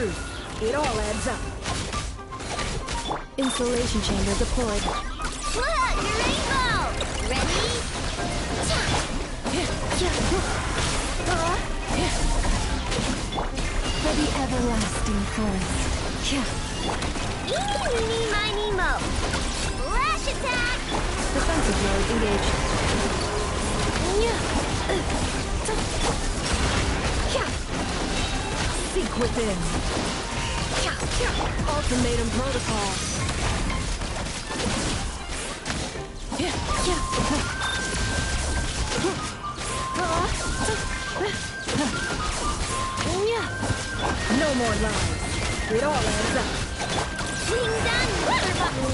truth. It all adds up. Installation chamber deployed. Look! Your rainbow! Ready? For the everlasting forest. Eeny, meeny, miny, mo. Flash attack! Defensive mode engaged. Seek within. Ultimatum protocol. No more lies. It all adds up. Wing done, water bubble!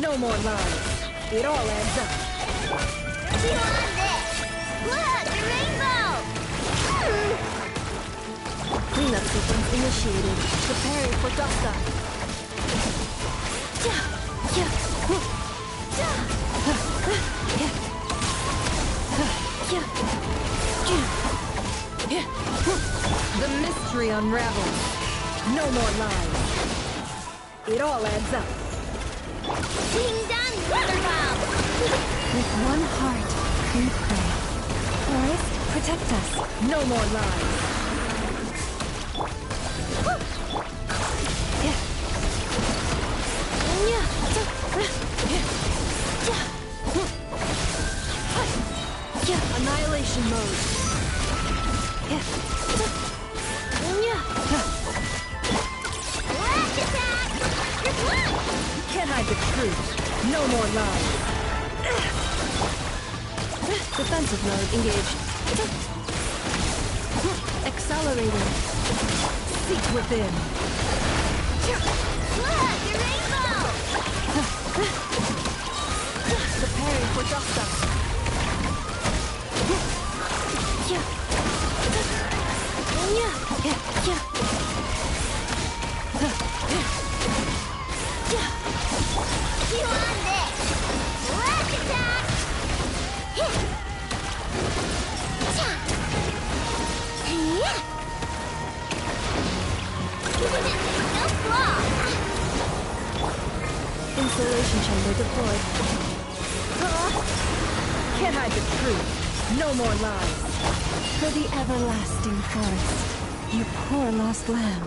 No more lies. It all adds up. Chew on this! Look! The rainbow! Cleanup sequence initiated. Preparing for dust up. The mystery unravels. No more lies. It all adds up. Wing done, water bomb! With one heart, we pray. Forest, protect us. No more lies. Annihilation mode. Flash attack! Can't hide the truth. No more lies. Defensive mode engaged. Accelerating. Seek within. Look! Your rainbow! Preparing for dust up. Chew on this! Flash attack! No flaw! Installation chamber deployed. Can't hide the truth. No more lies. For the everlasting forest. You poor lost lamb.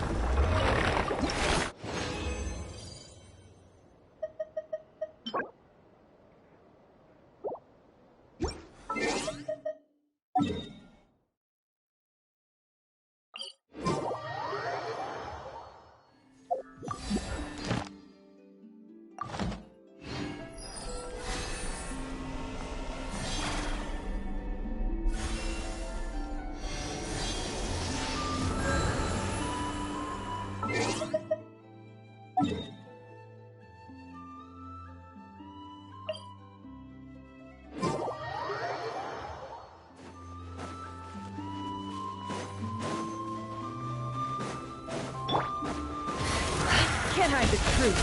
Can't hide the truth.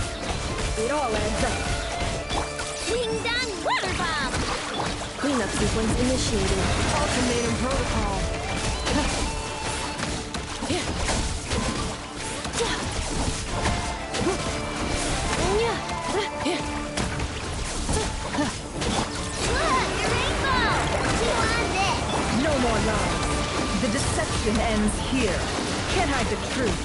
It all adds up. Wing done, water bomb! Cleanup sequence initiated. Ultimatum protocol. Look, your rainbow! Genshin ends here. Can't hide the truth.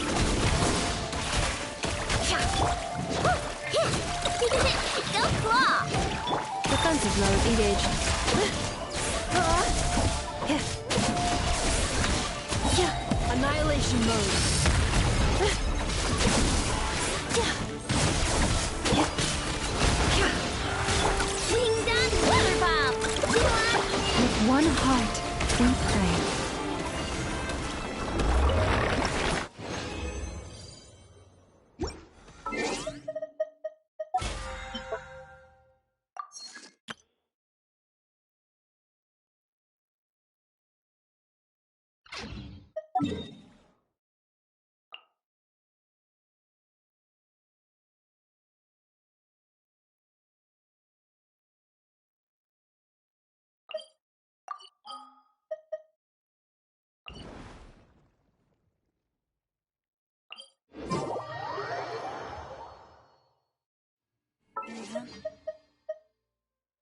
Go claw! Defensive mode engaged. Annihilation mode. Ding dong, weather bomb! With one heart, we pray.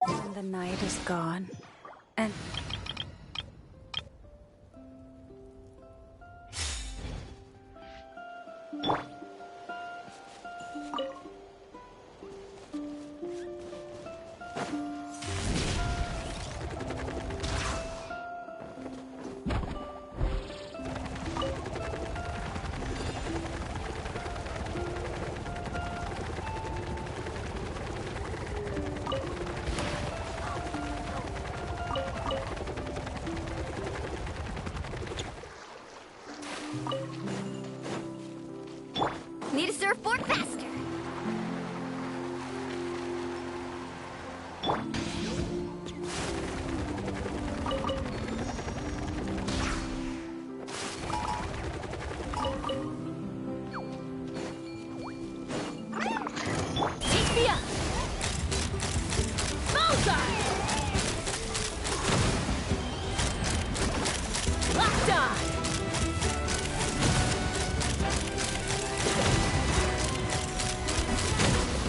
And the night is gone. And Need a surfboard faster. Take me up. Bullseye. Locked on.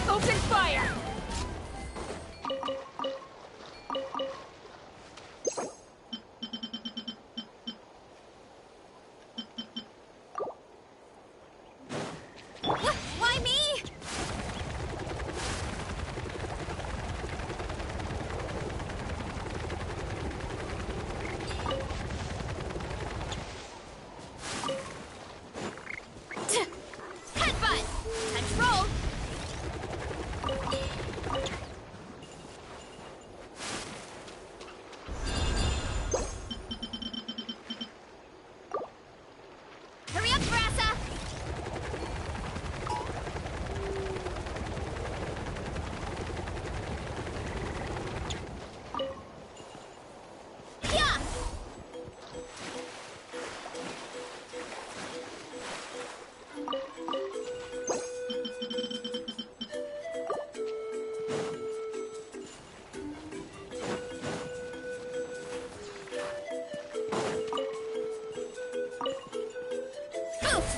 Open fire! Why me? Headbutt! Control! Hurry up, Brassa! Yeah! Oof!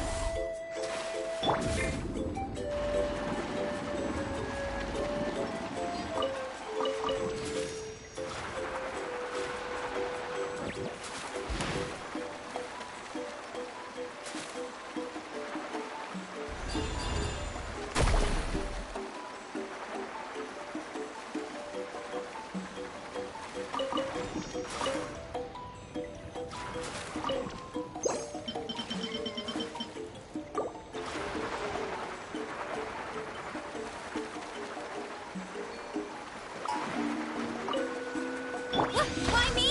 Why me?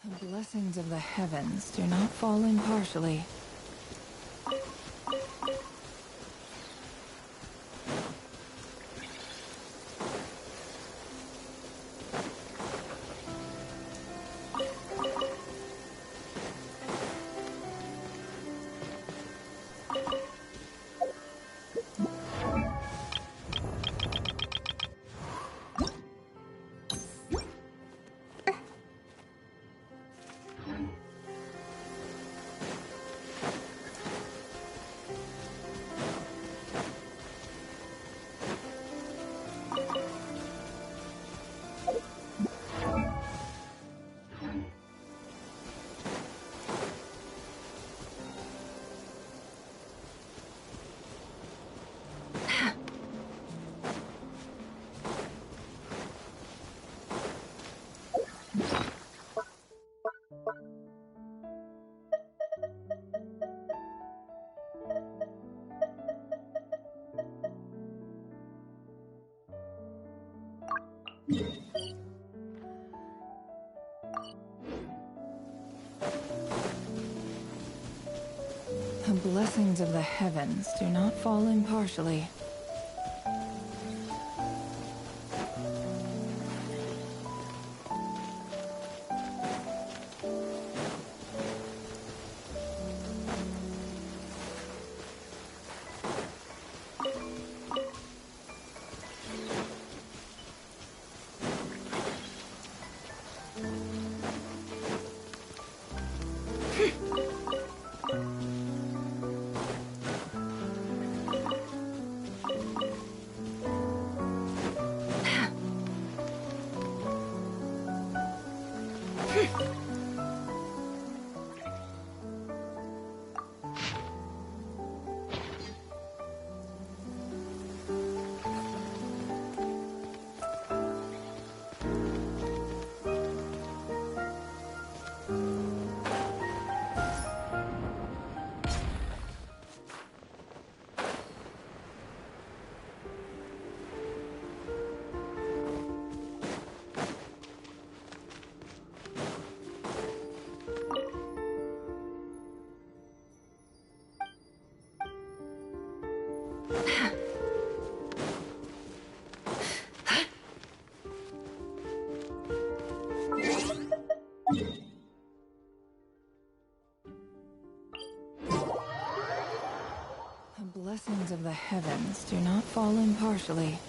The blessings of the heavens do not fall impartially. The blessings of the heavens do not fall impartially. blessings of the heavens do not fall impartially.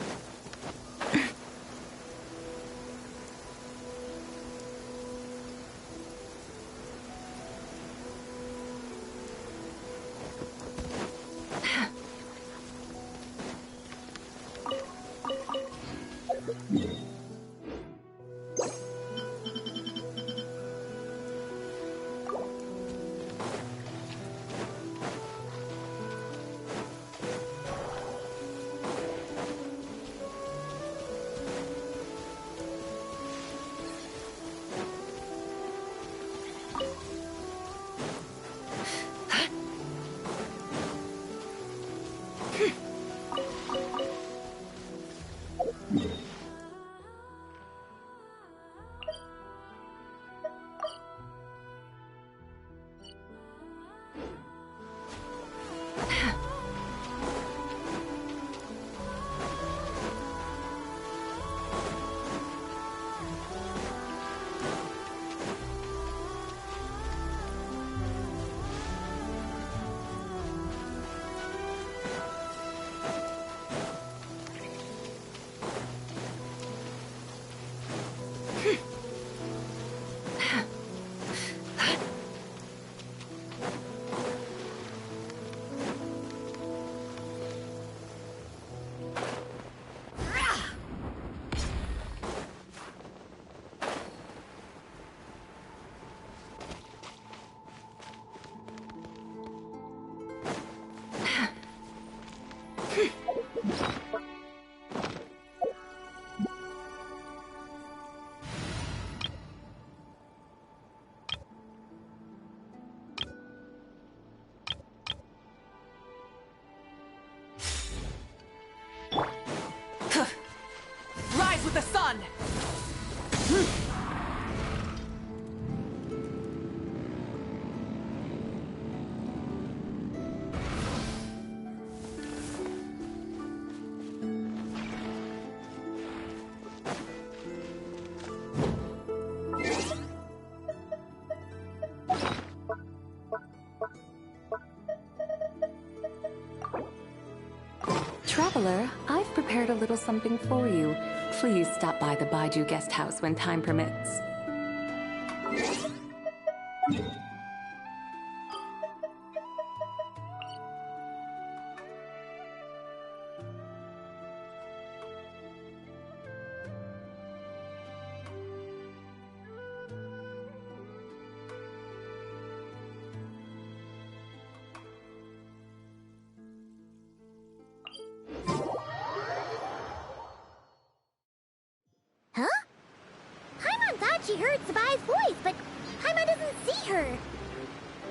Rise with the sun! Traveler, I've prepared a little something for you. Please stop by the Baiju guest house when time permits. Huh? Paimon thought she heard Sabai's voice, but Paimon doesn't see her.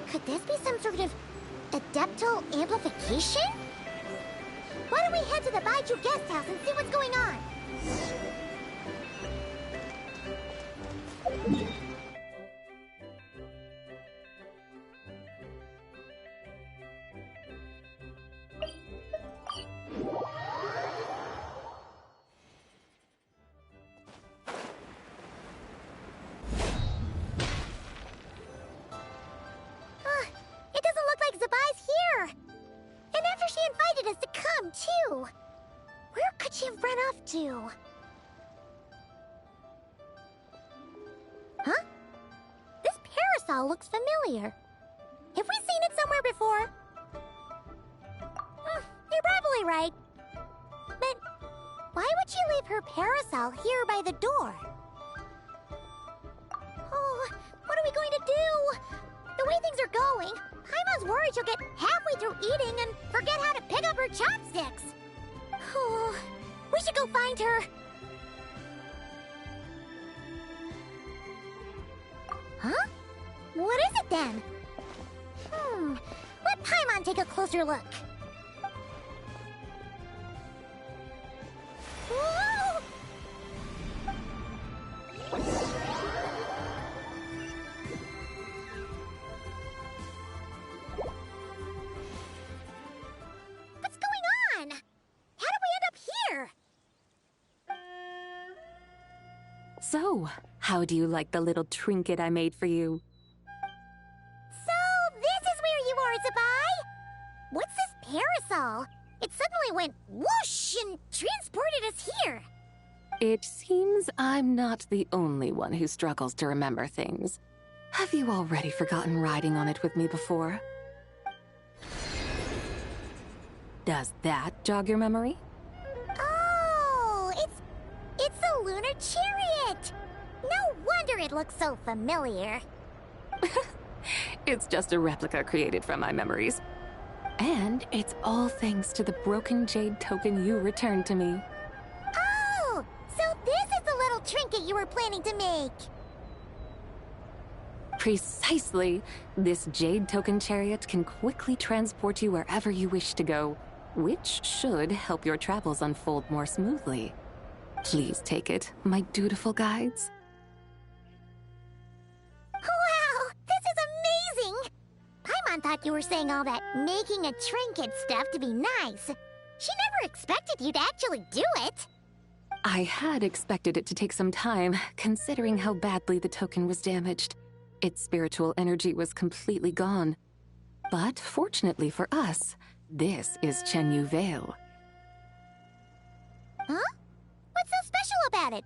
Could this be some sort of adeptal amplification? Why don't we head to the Baiju guest house and see what's going on? It doesn't look like Zabai's here. And after she invited us to come, too. Where could she have run off to? Huh? This parasol looks familiar. Have we seen it somewhere before? You're probably right. But why would she leave her parasol here by the door? Oh, what are we going to do? The way things are going, Paimon's worried she'll get halfway through eating and forget how to pick up her chopsticks. Oh, we should go find her. Huh? What is it then? Let Paimon take a closer look. Whoa! What's going on? How did we end up here? So, how do you like the little trinket I made for you? So, this is where you are, Zabai? What's this parasol. It suddenly went whoosh and transported us here. It seems I'm not the only one who struggles to remember things. Have you already forgotten riding on it with me before? Does that jog your memory? Oh, it's a lunar chariot. No wonder it looks so familiar. It's just a replica created from my memories. And it's all thanks to the broken jade token you returned to me. Oh, so this is the little trinket you were planning to make. Precisely. This jade token chariot can quickly transport you wherever you wish to go, which should help your travels unfold more smoothly. Please take it, my dutiful guides. Wow, this is amazing! Paimon thought you were saying all that making a trinket stuff to be nice. She never expected you to actually do it. I had expected it to take some time, considering how badly the token was damaged. Its spiritual energy was completely gone. But fortunately for us, this is Chenyu Vale. Huh? What's so special about it?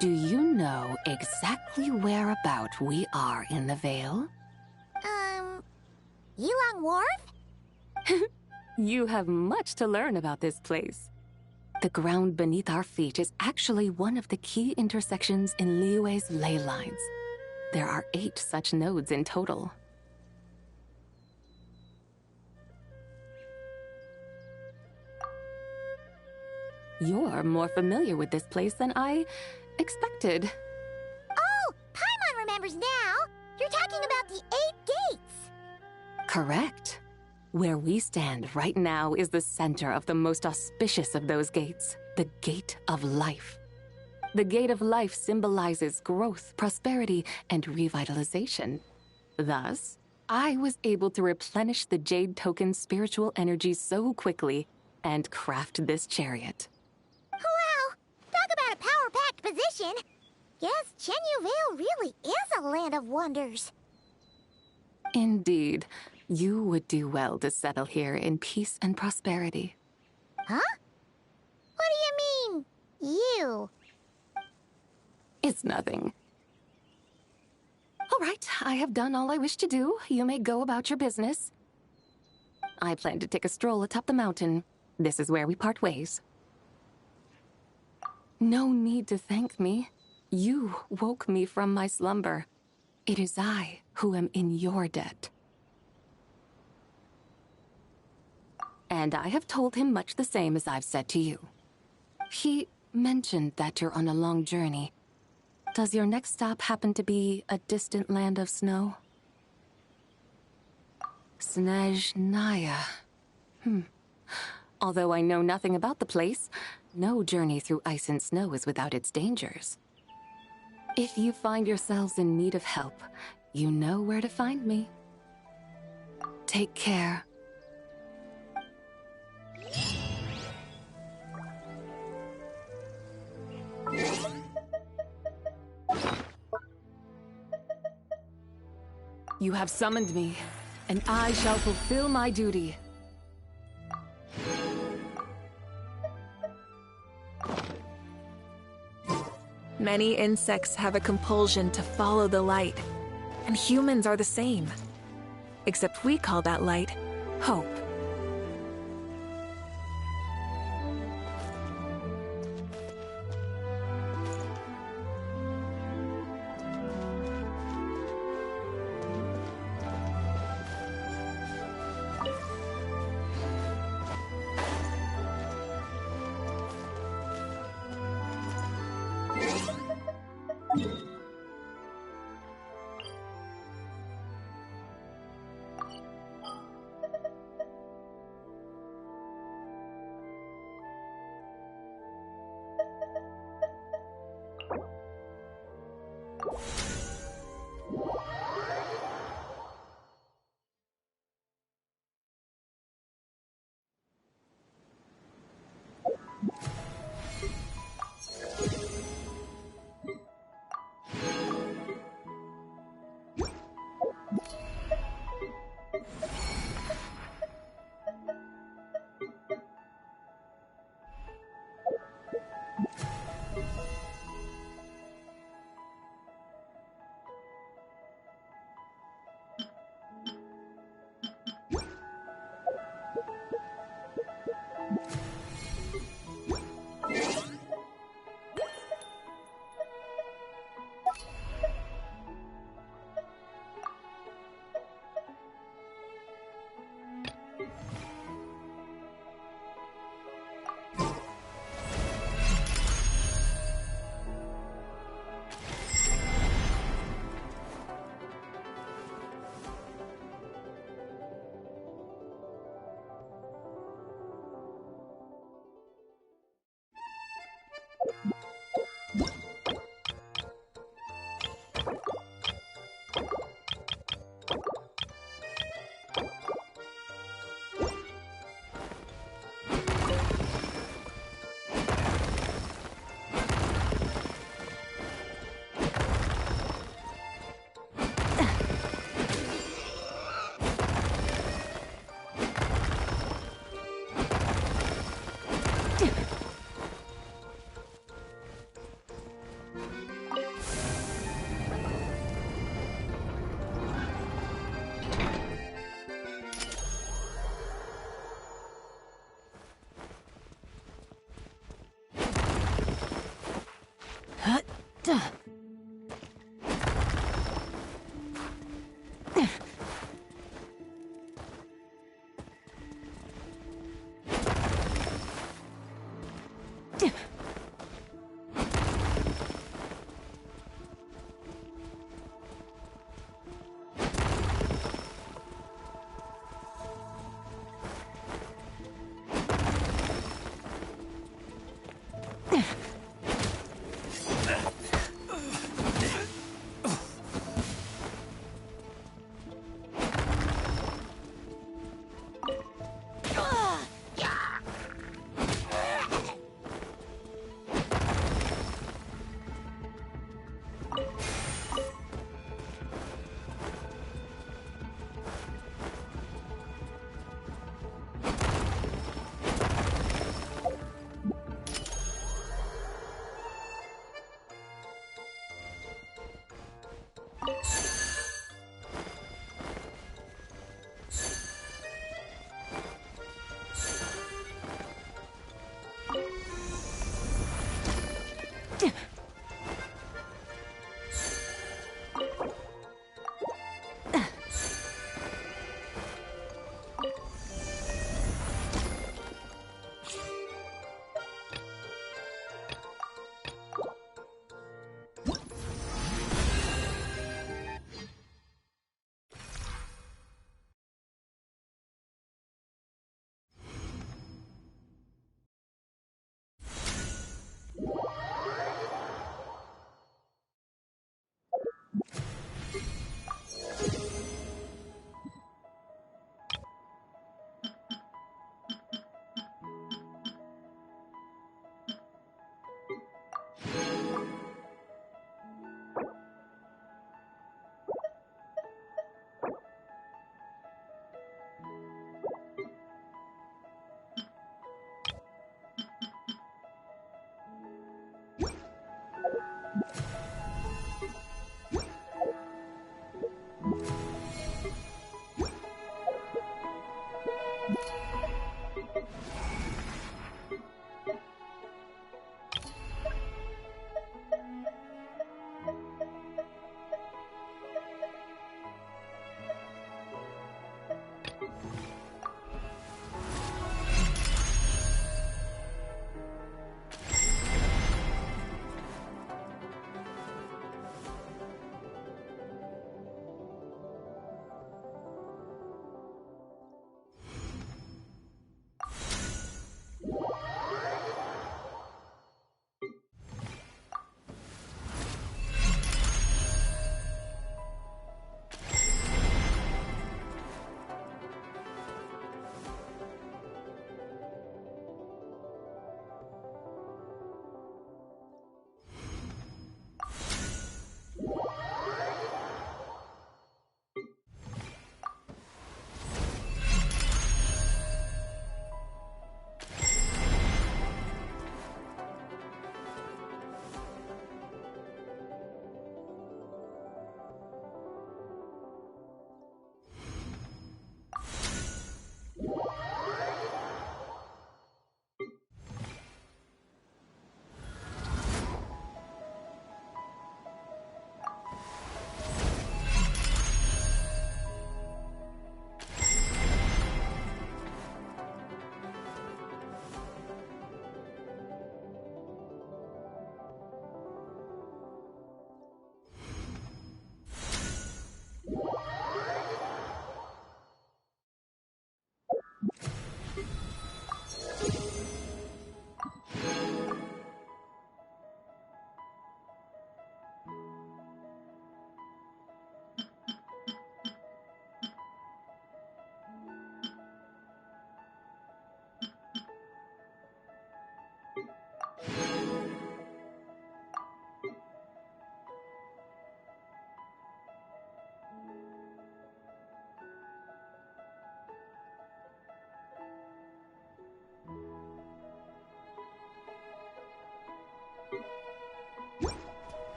Do you know exactly whereabout we are in the Vale? Yilong Wharf? You have much to learn about this place. The ground beneath our feet is actually one of the key intersections in Liyue's ley lines. There are 8 such nodes in total. You're more familiar with this place than I expected. Oh, Paimon remembers now. You're talking about the 8 gates. Correct. Where we stand right now is the center of the most auspicious of those gates, the Gate of Life. The Gate of Life symbolizes growth, prosperity, and revitalization. Thus, I was able to replenish the Jade Token's spiritual energy so quickly and craft this chariot. Wow, talk about a power-packed position. Yes, Chenyu Vale really is a land of wonders. Indeed, you would do well to settle here in peace and prosperity. Huh? What do you mean, you? It's nothing. All right, I have done all I wish to do. You may go about your business. I plan to take a stroll atop the mountain. This is where we part ways. No need to thank me. You woke me from my slumber. It is I who am in your debt. And I have told him much the same as I've said to you. He mentioned that you're on a long journey. Does your next stop happen to be a distant land of snow? Snezhnaya. Although I know nothing about the place, no journey through ice and snow is without its dangers. If you find yourselves in need of help, you know where to find me. Take care. You have summoned me, and I shall fulfill my duty. Many insects have a compulsion to follow the light, and humans are the same. Except we call that light hope.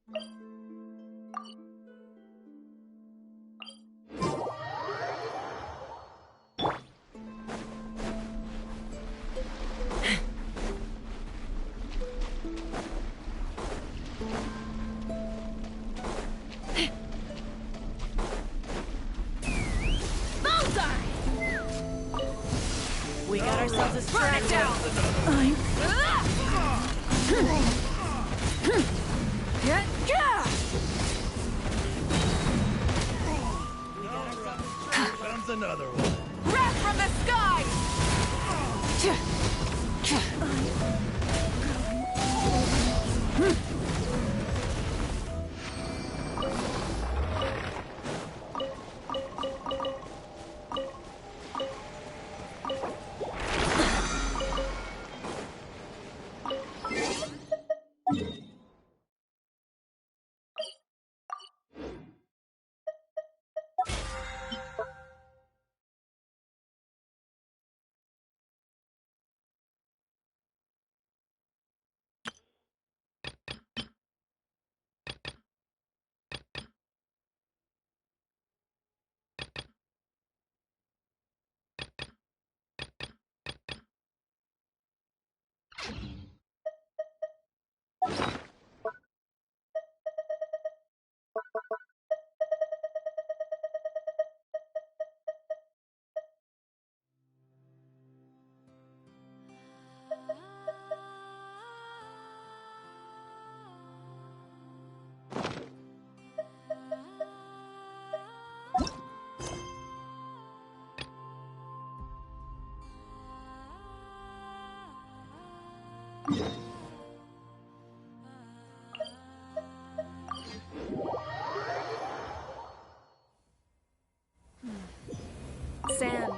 We got ourselves a strike down. Comes another one. Wrath from the sky. Sam.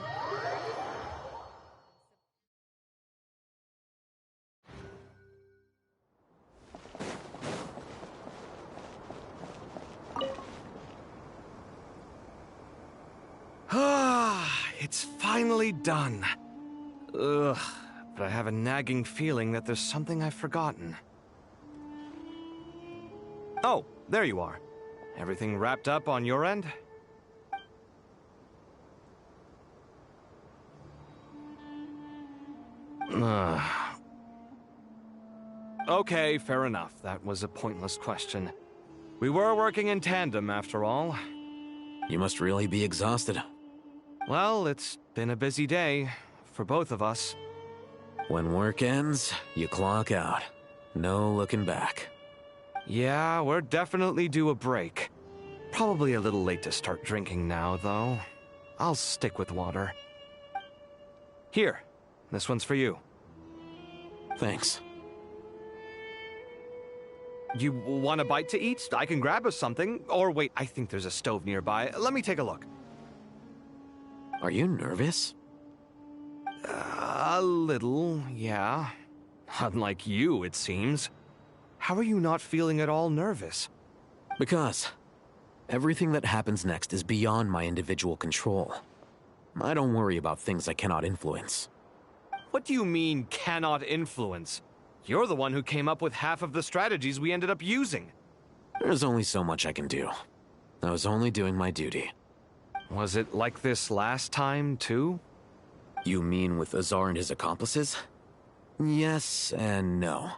It's finally done. Ugh, but I have a nagging feeling that there's something I've forgotten. Oh, there you are. Everything wrapped up on your end? Okay, fair enough. That was a pointless question. We were working in tandem, after all. You must really be exhausted. Well, it's been a busy day for both of us. When work ends, you clock out. No looking back. Yeah, we're definitely due a break. Probably a little late to start drinking now, though. I'll stick with water. Here, this one's for you. Thanks. You want a bite to eat? I can grab us something. Or wait, I think there's a stove nearby. Let me take a look. Are you nervous? A little, yeah. Unlike you, it seems. How are you not feeling at all nervous? Because everything that happens next is beyond my individual control. I don't worry about things I cannot influence. What do you mean, cannot influence? You're the one who came up with half of the strategies we ended up using. There's only so much I can do. I was only doing my duty. Was it like this last time, too? You mean with Azar and his accomplices? Yes and no.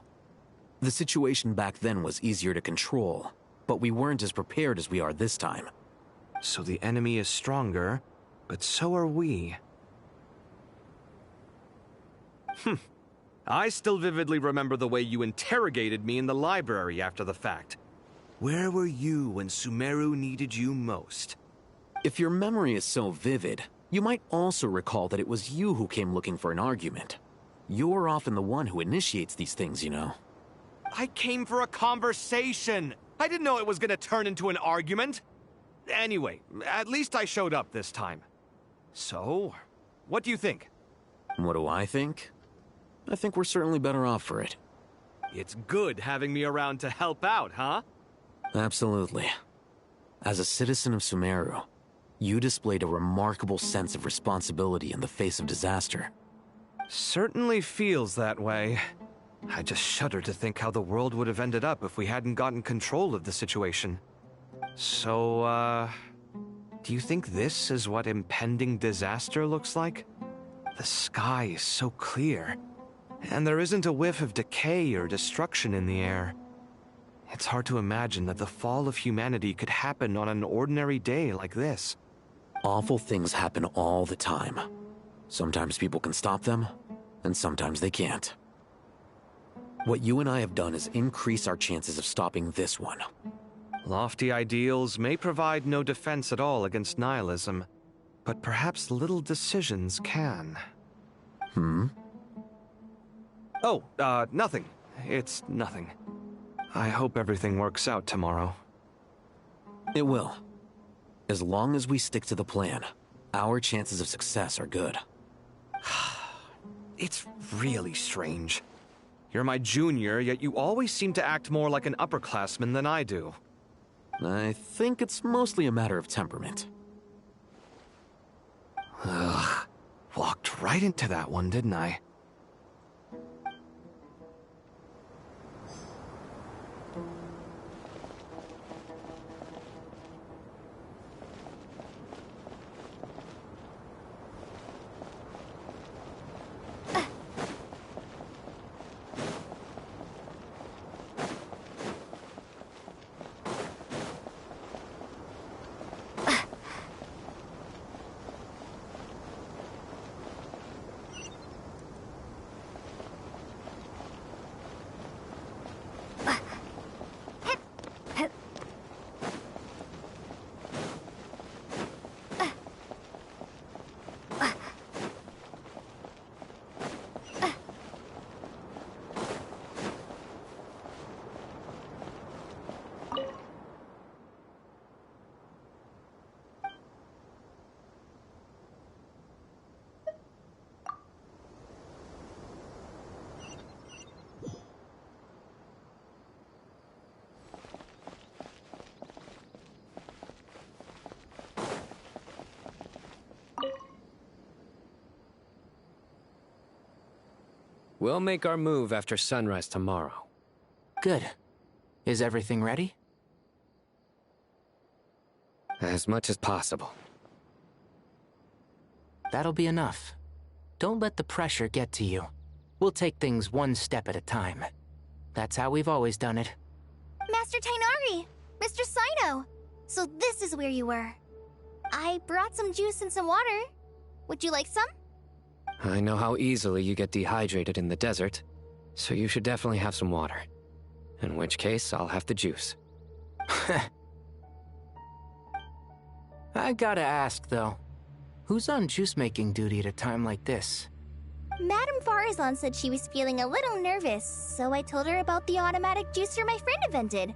The situation back then was easier to control, but we weren't as prepared as we are this time. So the enemy is stronger, but so are we. I still vividly remember the way you interrogated me in the library after the fact. Where were you when Sumeru needed you most? If your memory is so vivid, you might also recall that it was you who came looking for an argument. You're often the one who initiates these things, you know. I came for a conversation. I didn't know it was gonna turn into an argument. Anyway, at least I showed up this time. So, what do you think? What do I think? I think we're certainly better off for it. It's good having me around to help out, huh? Absolutely. As a citizen of Sumeru, you displayed a remarkable sense of responsibility in the face of disaster. Certainly feels that way. I just shudder to think how the world would have ended up if we hadn't gotten control of the situation. So, do you think this is what impending disaster looks like? The sky is so clear, and there isn't a whiff of decay or destruction in the air. It's hard to imagine that the fall of humanity could happen on an ordinary day like this. Awful things happen all the time. Sometimes people can stop them, and sometimes they can't. What you and I have done is increase our chances of stopping this one. Lofty ideals may provide no defense at all against nihilism, but perhaps little decisions can. Oh, nothing. It's nothing. I hope everything works out tomorrow. It will. As long as we stick to the plan, our chances of success are good. It's really strange. You're my junior, yet you always seem to act more like an upperclassman than I do. I think it's mostly a matter of temperament. Ugh. Walked right into that one, didn't I? We'll make our move after sunrise tomorrow. Good. Is everything ready? As much as possible. That'll be enough. Don't let the pressure get to you. We'll take things one step at a time. That's how we've always done it. Master Tainari! Mr. Sino! So this is where you were. I brought some juice and some water. Would you like some? I know how easily you get dehydrated in the desert, so you should definitely have some water. In which case, I'll have the juice. I gotta ask, though. Who's on juice-making duty at a time like this? Madame Farazan said she was feeling a little nervous, so I told her about the automatic juicer my friend invented.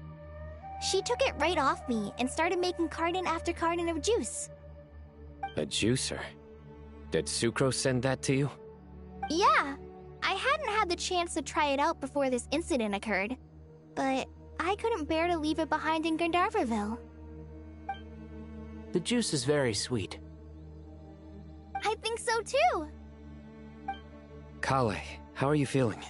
She took it right off me and started making carton after carton of juice. A juicer? Did Sucrose send that to you? Yeah, I hadn't had the chance to try it out before this incident occurred, but I couldn't bear to leave it behind in Gandharvaville. The juice is very sweet. I think so too. Kale, how are you feeling?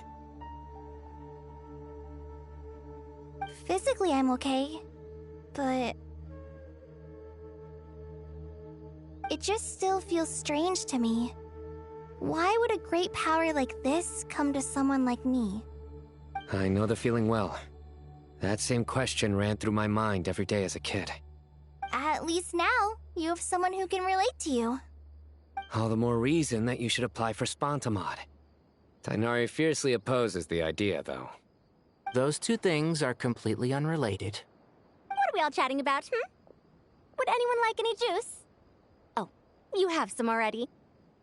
Physically, I'm okay, but it just still feels strange to me. Why would a great power like this come to someone like me? I know the feeling well. That same question ran through my mind every day as a kid. At least now, you have someone who can relate to you. All the more reason that you should apply for Spontamod. Tainari fiercely opposes the idea, though. Those two things are completely unrelated. What are we all chatting about, Would anyone like any juice? Oh, you have some already.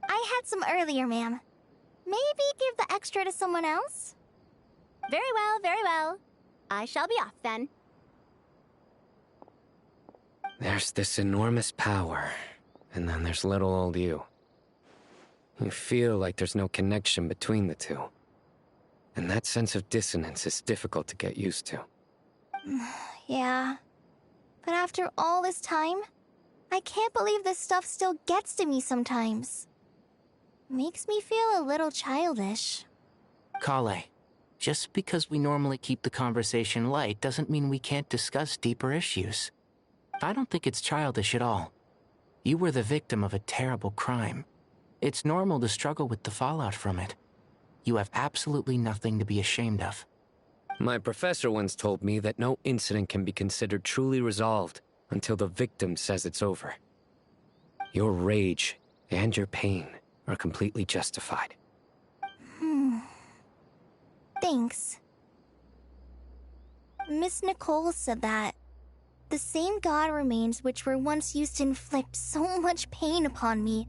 I had some earlier, ma'am. Maybe give the extra to someone else? Very well, very well. I shall be off then. There's this enormous power, and then there's little old you. You feel like there's no connection between the two. And that sense of dissonance is difficult to get used to. Yeah. But after all this time, I can't believe this stuff still gets to me sometimes. Makes me feel a little childish. Kale, Just because we normally keep the conversation light doesn't mean we can't discuss deeper issues. I don't think it's childish at all. You were the victim of a terrible crime. It's normal to struggle with the fallout from it. You have absolutely nothing to be ashamed of. My professor once told me that no incident can be considered truly resolved until the victim says it's over. Your rage and your pain are completely justified. Thanks. Miss Nicole said that the same god remains which were once used to inflict so much pain upon me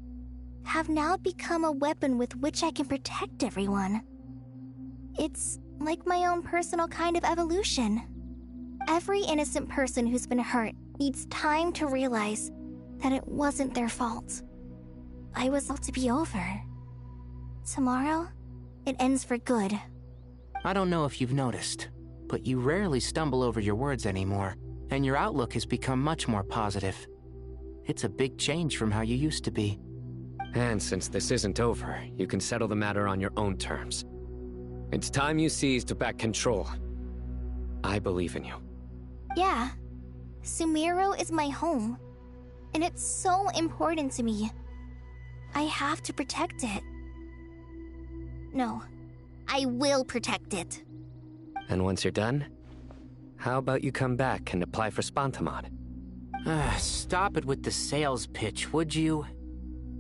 have now become a weapon with which I can protect everyone. It's like my own personal kind of evolution. Every innocent person who's been hurt needs time to realize that it wasn't their fault. I was all to be over. Tomorrow, it ends for good. I don't know if you've noticed, but you rarely stumble over your words anymore, and your outlook has become much more positive. It's a big change from how you used to be. And since this isn't over, you can settle the matter on your own terms. It's time you seized back control. I believe in you. Yeah, Sumeru is my home, and it's so important to me. I have to protect it. No, I will protect it. And once you're done, how about you come back and apply for Spantamod? Stop it with the sales pitch, would you?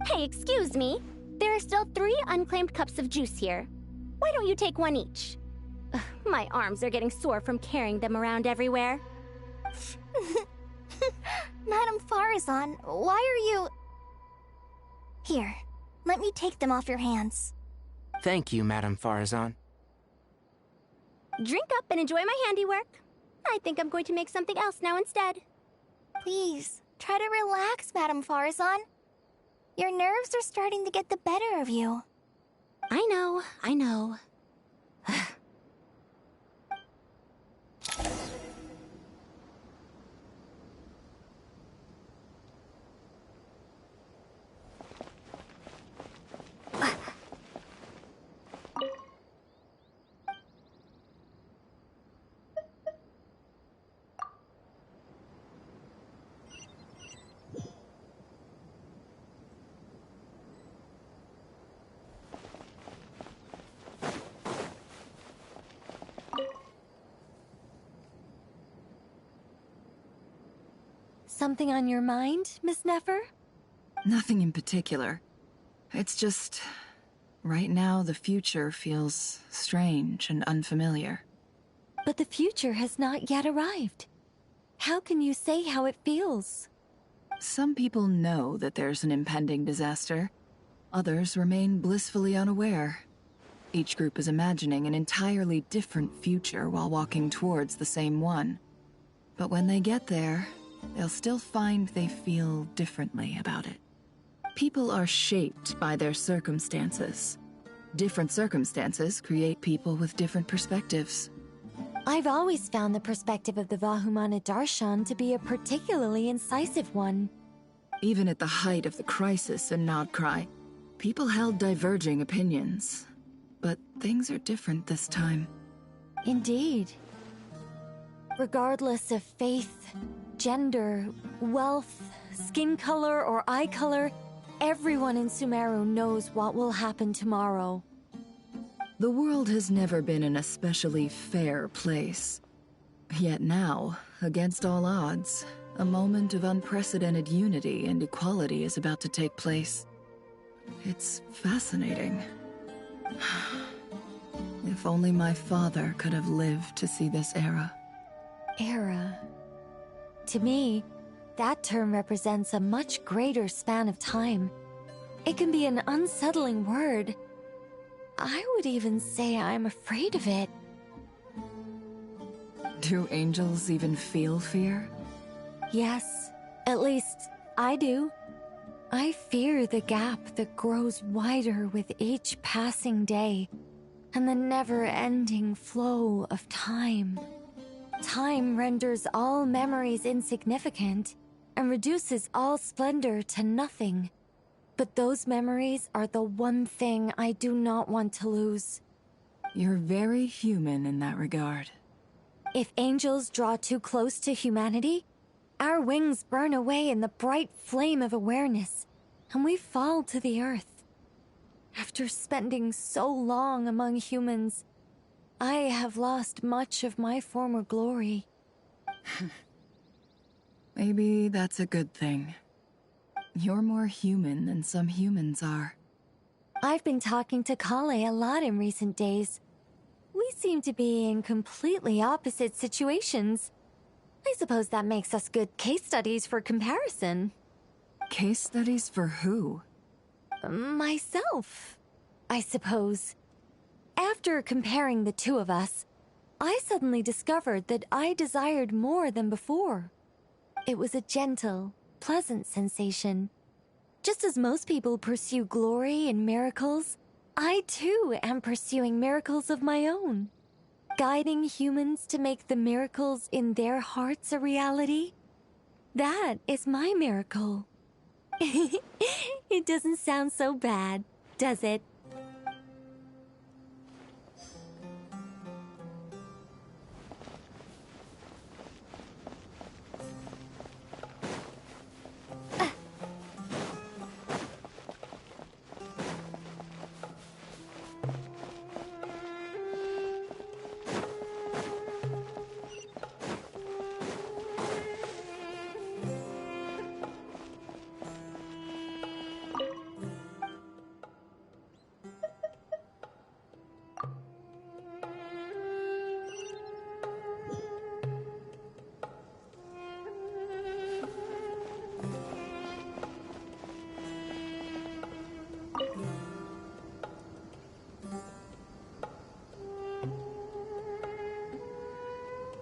Hey, excuse me. There are still 3 unclaimed cups of juice here. Why don't you take one each? Ugh, my arms are getting sore from carrying them around everywhere. Madame Farazan, why are you... Here, let me take them off your hands. Thank you, Madame Farazan. Drink up and enjoy my handiwork. I think I'm going to make something else now instead. Please, try to relax, Madame Farazan. Your nerves are starting to get the better of you. I know. Something on your mind, Miss Nefer? Nothing in particular. It's just... right now, the future feels strange and unfamiliar. But the future has not yet arrived. How can you say how it feels? Some people know that there's an impending disaster. Others remain blissfully unaware. Each group is imagining an entirely different future while walking towards the same one. But when they get there, they'll still find they feel differently about it. People are shaped by their circumstances. Different circumstances create people with different perspectives. I've always found the perspective of the Vahumana Darshan to be a particularly incisive one. Even at the height of the crisis in Nodcry, people held diverging opinions. But things are different this time. Indeed. Regardless of faith, gender, wealth, skin color, or eye color, everyone in Sumeru knows what will happen tomorrow. The world has never been an especially fair place. Yet now, against all odds, a moment of unprecedented unity and equality is about to take place. It's fascinating. If only my father could have lived to see this era. Era. To me, that term represents a much greater span of time. It can be an unsettling word. I would even say I'm afraid of it. Do angels even feel fear? Yes, at least I do. I fear the gap that grows wider with each passing day, and the never-ending flow of time. Time renders all memories insignificant, and reduces all splendor to nothing. But those memories are the one thing I do not want to lose. You're very human in that regard. If angels draw too close to humanity, our wings burn away in the bright flame of awareness, and we fall to the earth. After spending so long among humans, I have lost much of my former glory. Maybe that's a good thing. You're more human than some humans are. I've been talking to Kale a lot in recent days. We seem to be in completely opposite situations. I suppose that makes us good case studies for comparison. Case studies for who? Myself, I suppose. After comparing the two of us, I suddenly discovered that I desired more than before. It was a gentle, pleasant sensation. Just as most people pursue glory and miracles, I too am pursuing miracles of my own. Guiding humans to make the miracles in their hearts a reality. That is my miracle. It doesn't sound so bad, does it?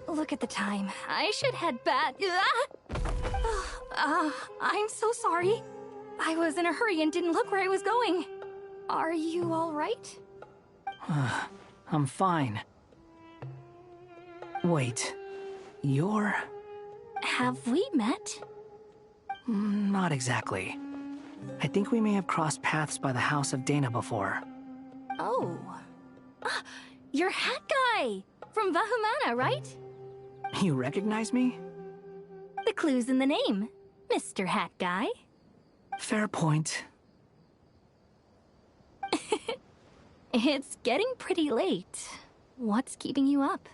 Look at the time. I should head back. I'm so sorry. I was in a hurry and didn't look where I was going. Are you all right? I'm fine. Wait, you're... Have we met? Not exactly. I think we may have crossed paths by the house of Dana before. Oh. You're Hat Guy! From Vahumana, right? You recognize me? The clue's in the name, Mr. Hat Guy. Fair point. It's getting pretty late. What's keeping you up?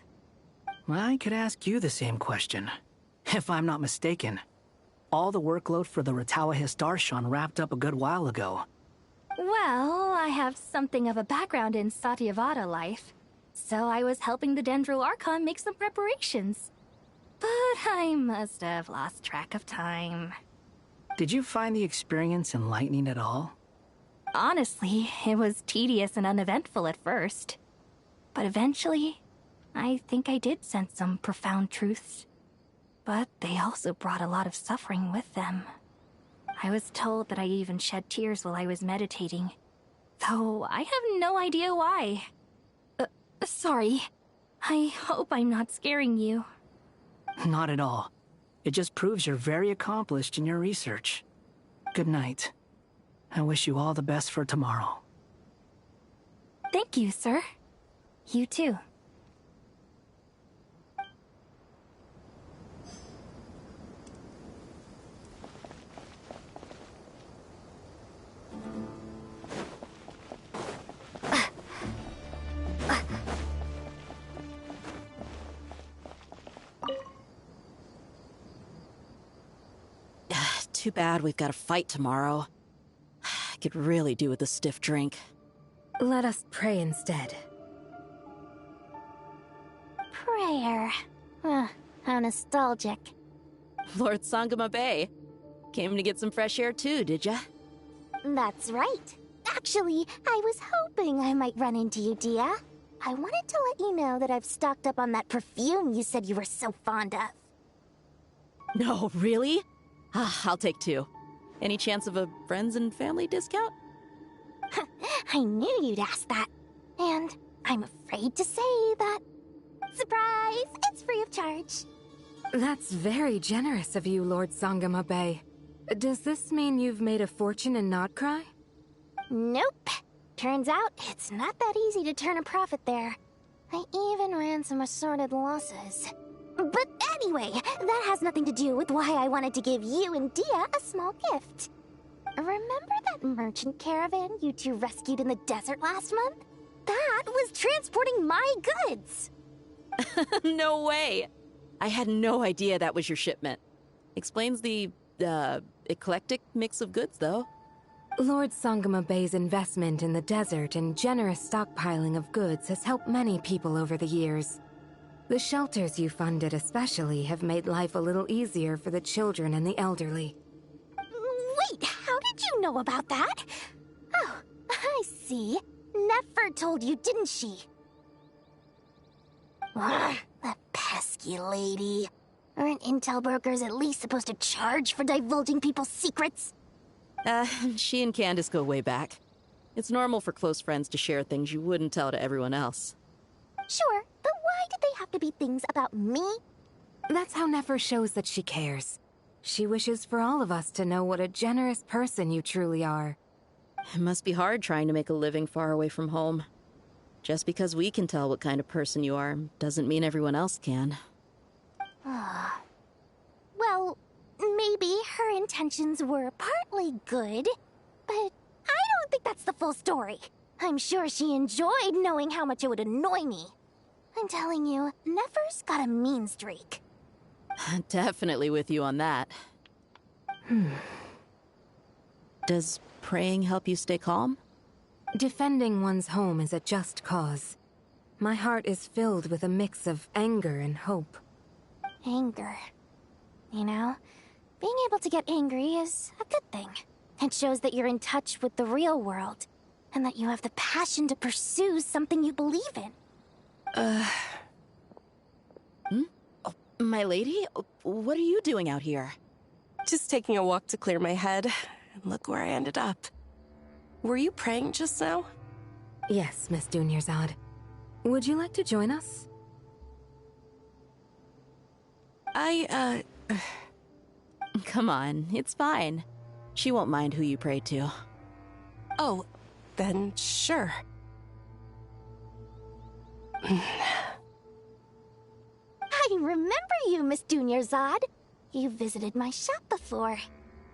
I could ask you the same question. If I'm not mistaken, all the workload for the Ratawa Histarshan wrapped up a good while ago. Well, I have something of a background in Satyavada life, so I was helping the Dendro Archon make some preparations. But I must have lost track of time. Did you find the experience enlightening at all? Honestly, it was tedious and uneventful at first. But eventually, I think I did sense some profound truths. But they also brought a lot of suffering with them. I was told that I even shed tears while I was meditating, though I have no idea why. Sorry. I hope I'm not scaring you. Not at all. It just proves you're very accomplished in your research. Good night. I wish you all the best for tomorrow. Thank you, sir. You too. Too bad we've got a fight tomorrow. I could really do with a stiff drink. Let us pray instead. Prayer. How nostalgic. Lord Sangama Bay. Came to get some fresh air too, did ya? That's right. Actually, I was hoping I might run into you, Dia. I wanted to let you know that I've stocked up on that perfume you said you were so fond of. No, really? I'll take 2. Any chance of a friends and family discount? I knew you'd ask that. And I'm afraid to say that... Surprise! It's free of charge. That's very generous of you, Lord Sangama Bay. Does this mean you've made a fortune in Not Cry? Nope. Turns out, it's not that easy to turn a profit there. I even ran some assorted losses. But anyway, that has nothing to do with why I wanted to give you and Dia a small gift. Remember that merchant caravan you two rescued in the desert last month? That was transporting my goods! No way! I had no idea that was your shipment. Explains the, eclectic mix of goods, though. Lord Sangama Bay's investment in the desert and generous stockpiling of goods has helped many people over the years. The shelters you funded especially have made life a little easier for the children and the elderly. Wait, how did you know about that? Oh, I see. Nefer told you, didn't she? That pesky lady. Aren't intel brokers at least supposed to charge for divulging people's secrets? She and Candace go way back. It's normal for close friends to share things you wouldn't tell to everyone else. Sure, but why did they have to be things about me? That's how Nefer shows that she cares. She wishes for all of us to know what a generous person you truly are. It must be hard trying to make a living far away from home. Just because we can tell what kind of person you are doesn't mean everyone else can. Well, maybe her intentions were partly good, but I don't think that's the full story. I'm sure she enjoyed knowing how much it would annoy me. I'm telling you, Nefer's got a mean streak. Definitely with you on that. Does praying help you stay calm? Defending one's home is a just cause. My heart is filled with a mix of anger and hope. Anger. You know, being able to get angry is a good thing. It shows that you're in touch with the real world, and that you have the passion to pursue something you believe in. Oh, my lady? What are you doing out here? Just taking a walk to clear my head, and look where I ended up. Were you praying just now? Yes, Miss Dunyarzad. Would you like to join us? Come on, it's fine. She won't mind who you pray to. Oh, then sure. I remember you, Miss Dunyarzad. You visited my shop before.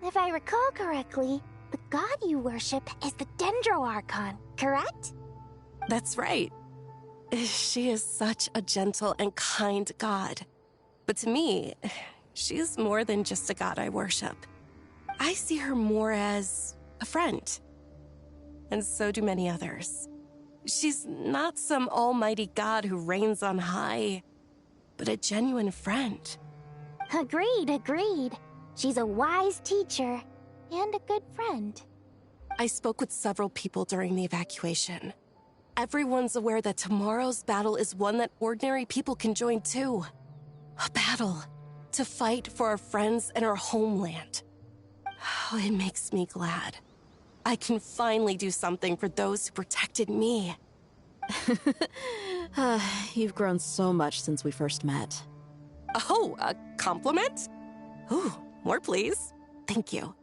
If I recall correctly, the god you worship is the Dendro Archon, correct? That's right. She is such a gentle and kind god. But to me, she's more than just a god I worship. I see her more as a friend. And so do many others. She's not some almighty god who reigns on high, but a genuine friend. Agreed. She's a wise teacher and a good friend. I spoke with several people during the evacuation. Everyone's aware that tomorrow's battle is one that ordinary people can join too. A battle to fight for our friends and our homeland. Oh, it makes me glad. I can finally do something for those who protected me. You've grown so much since we first met. Oh, a compliment? Ooh, more please. Thank you.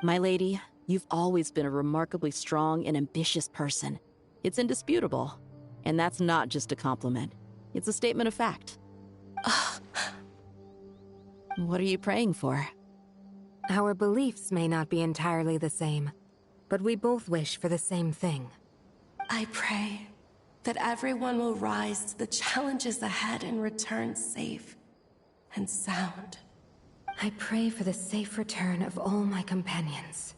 My lady, you've always been a remarkably strong and ambitious person. It's indisputable. And that's not just a compliment. It's a statement of fact. What are you praying for? Our beliefs may not be entirely the same, but we both wish for the same thing. I pray that everyone will rise to the challenges ahead and return safe and sound. I pray for the safe return of all my companions.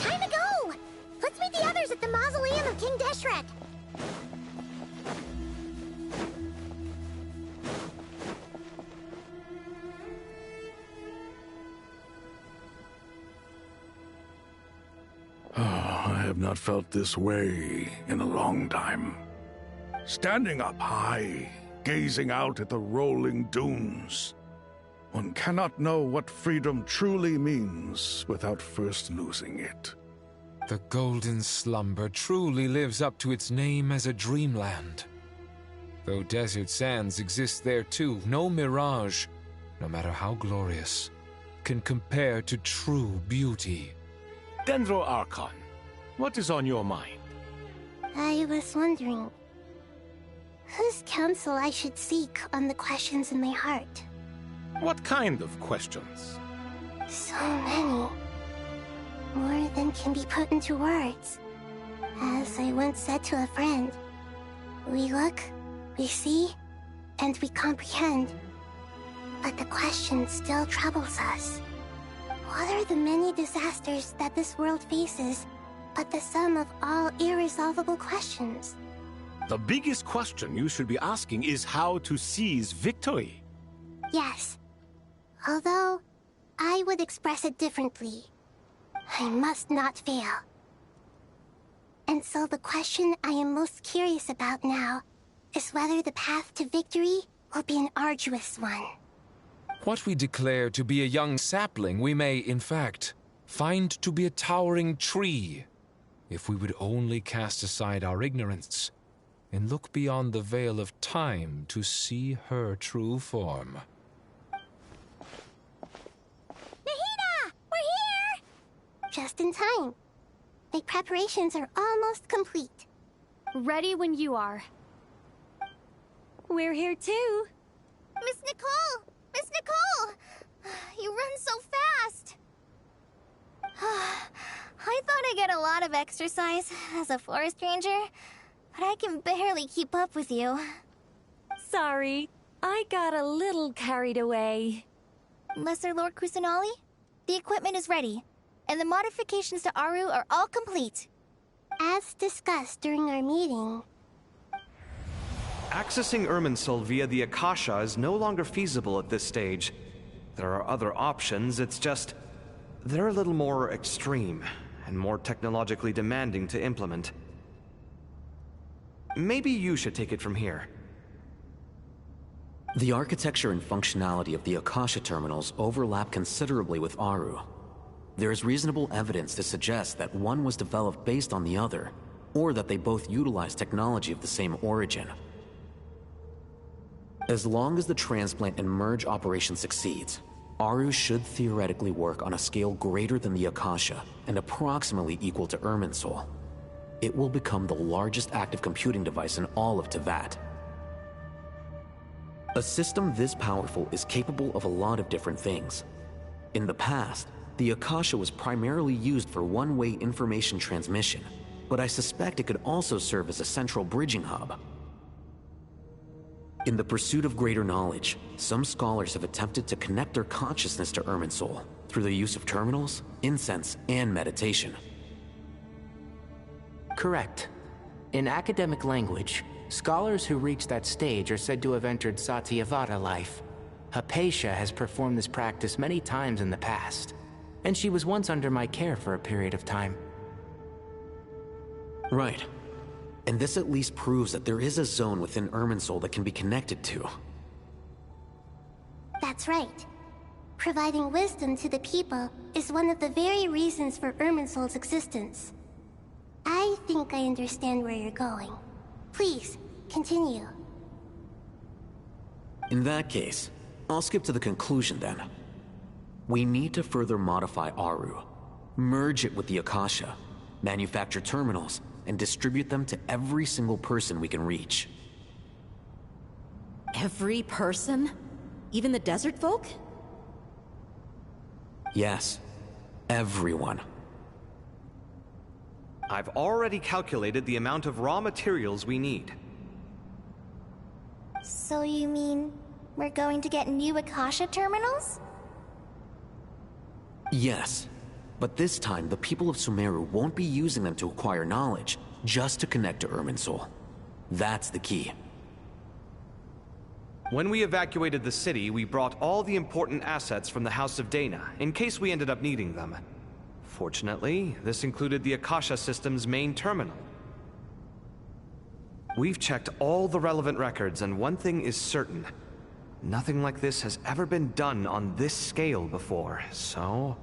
Time to go! Let's meet the others at the mausoleum of King Deshret. I have not felt this way in a long time. Standing up high, gazing out at the rolling dunes. One cannot know what freedom truly means without first losing it. The golden slumber truly lives up to its name as a dreamland. Though desert sands exist there too, no mirage, no matter how glorious, can compare to true beauty. Dendro Archon, what is on your mind? I was wondering whose counsel I should seek on the questions in my heart. What kind of questions? So many. More than can be put into words. As I once said to a friend, we look, we see, and we comprehend. But the question still troubles us. What are the many disasters that this world faces, but the sum of all irresolvable questions? The biggest question you should be asking is how to seize victory. Yes. Although, I would express it differently. I must not fail. And so the question I am most curious about now is whether the path to victory will be an arduous one. What we declare to be a young sapling, we may, in fact, find to be a towering tree, if we would only cast aside our ignorance and look beyond the veil of time to see her true form. Nahida! We're here! Just in time. My preparations are almost complete. Ready when you are. We're here too. Miss Nicole! Miss Nicole! You run so fast! I thought I'd get a lot of exercise as a forest ranger, but I can barely keep up with you. Sorry, I got a little carried away. Lesser Lord Kusanali, the equipment is ready, and the modifications to Aru are all complete. As discussed during our meeting, accessing Irminsul via the Akasha is no longer feasible at this stage. There are other options, it's just they're a little more extreme and more technologically demanding to implement. Maybe you should take it from here. The architecture and functionality of the Akasha terminals overlap considerably with Aru. There is reasonable evidence to suggest that one was developed based on the other, or that they both utilize technology of the same origin. As long as the transplant and merge operation succeeds, Aru should theoretically work on a scale greater than the Akasha and approximately equal to Irminsul. It will become the largest active computing device in all of Teyvat. A system this powerful is capable of a lot of different things. In the past, the Akasha was primarily used for one-way information transmission, but I suspect it could also serve as a central bridging hub. In the pursuit of greater knowledge, some scholars have attempted to connect their consciousness to Irminsul through the use of terminals, incense, and meditation. Correct. In academic language, scholars who reach that stage are said to have entered Satyavada life. Hypatia has performed this practice many times in the past, and she was once under my care for a period of time. Right. And this at least proves that there is a zone within Irminsul that can be connected to. That's right. Providing wisdom to the people is one of the very reasons for Irminsul's existence. I think I understand where you're going. Please, continue. In that case, I'll skip to the conclusion then. We need to further modify Aru, merge it with the Akasha, manufacture terminals, and distribute them to every single person we can reach. Every person? Even the desert folk? Yes, everyone. I've already calculated the amount of raw materials we need. So you mean we're going to get new Akasha terminals? Yes, but this time the people of Sumeru won't be using them to acquire knowledge, just to connect to Irminsul. That's the key. When we evacuated the city, we brought all the important assets from the House of Dana, in case we ended up needing them. Fortunately, this included the Akasha system's main terminal. We've checked all the relevant records, and one thing is certain. Nothing like this has ever been done on this scale before, so...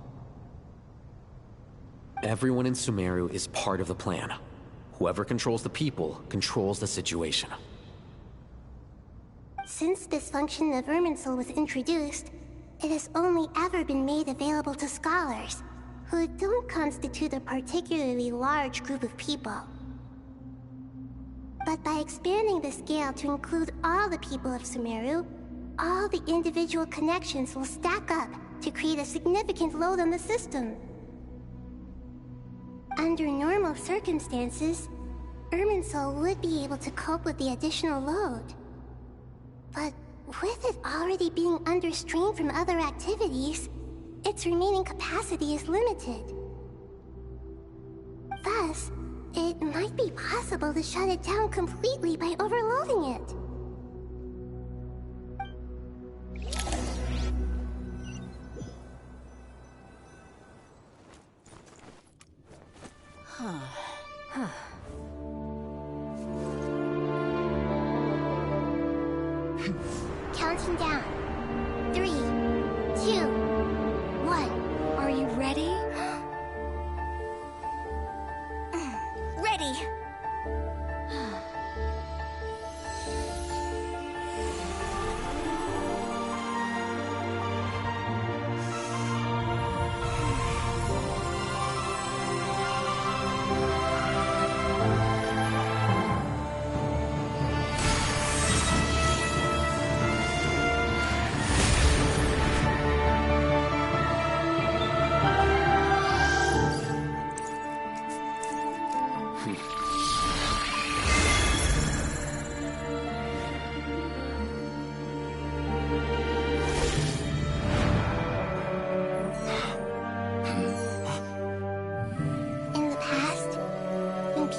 Everyone in Sumeru is part of the plan. Whoever controls the people controls the situation. Since this function of Irminsul was introduced, it has only ever been made available to scholars, who don't constitute a particularly large group of people. But by expanding the scale to include all the people of Sumeru, all the individual connections will stack up to create a significant load on the system. Under normal circumstances, Irminsul would be able to cope with the additional load. But with it already being under strain from other activities, its remaining capacity is limited. Thus, it might be possible to shut it down completely by overloading it. Counting down. 3, 2, 1. Are you ready? Ready!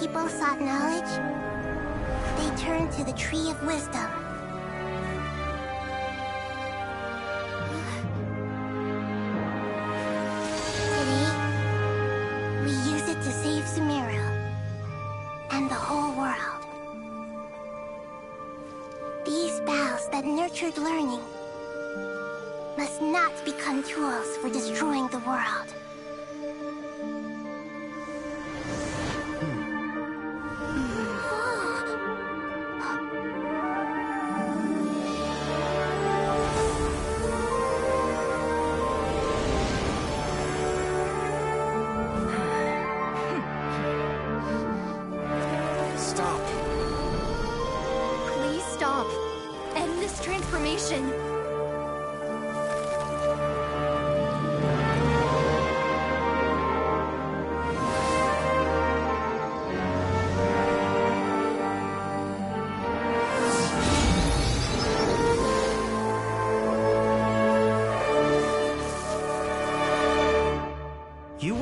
People sought knowledge, they turned to the Tree of Wisdom. Today, we use it to save Sumeru and the whole world. These boughs that nurtured learning must not become tools for destroying the world.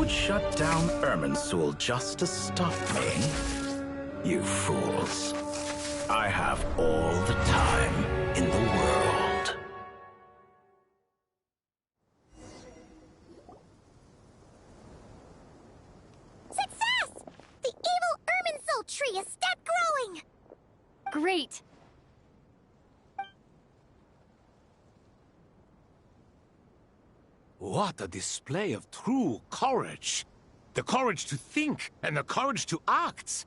Shut down Irminsul just to stop me? You fools. I have all the time in the world. Success! The evil Irminsul tree is stepped growing! Great! What a display of true courage! The courage to think and the courage to act!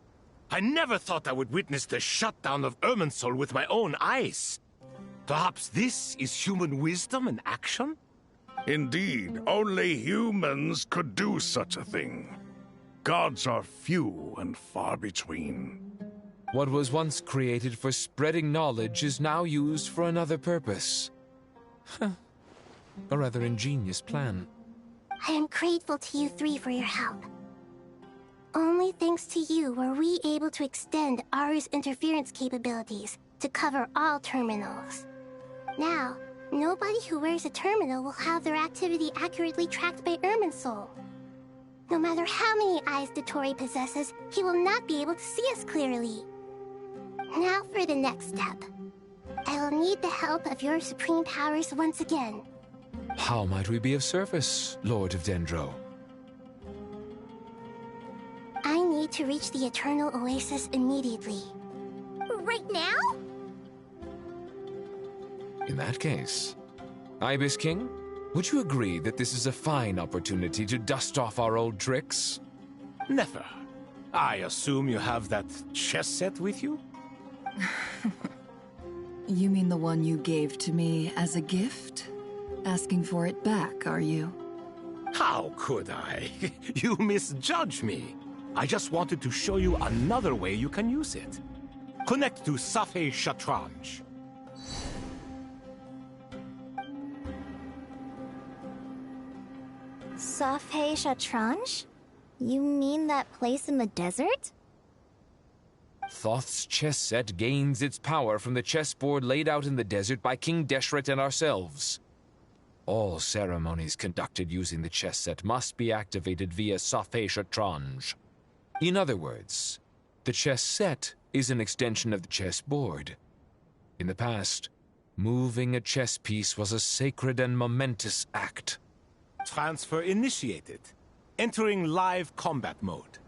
I never thought I would witness the shutdown of Irminsul with my own eyes. Perhaps this is human wisdom in action? Indeed, only humans could do such a thing. Gods are few and far between. What was once created for spreading knowledge is now used for another purpose. A rather ingenious plan. I am grateful to you three for your help. Only thanks to you were we able to extend Aru's interference capabilities to cover all terminals. Now, nobody who wears a terminal will have their activity accurately tracked by Irminsul. No matter how many eyes Dotori possesses, he will not be able to see us clearly. Now for the next step. I will need the help of your supreme powers once again. How might we be of service, Lord of Dendro? I need to reach the Eternal Oasis immediately. right now? In that case, Ibis King, would you agree that this is a fine opportunity to dust off our old tricks? Never. I assume you have that chess set with you? You mean the one you gave to me as a gift? Asking for it back, are you? How could I? You misjudge me. I just wanted to show you another way you can use it. Connect to Safei Shatranj. Safei Shatranj? You mean that place in the desert? Thoth's chess set gains its power from the chessboard laid out in the desert by King Deshret and ourselves. All ceremonies conducted using the chess set must be activated via Safei Shatranj. In other words, the chess set is an extension of the chessboard. In the past, moving a chess piece was a sacred and momentous act. Transfer initiated. Entering live combat mode.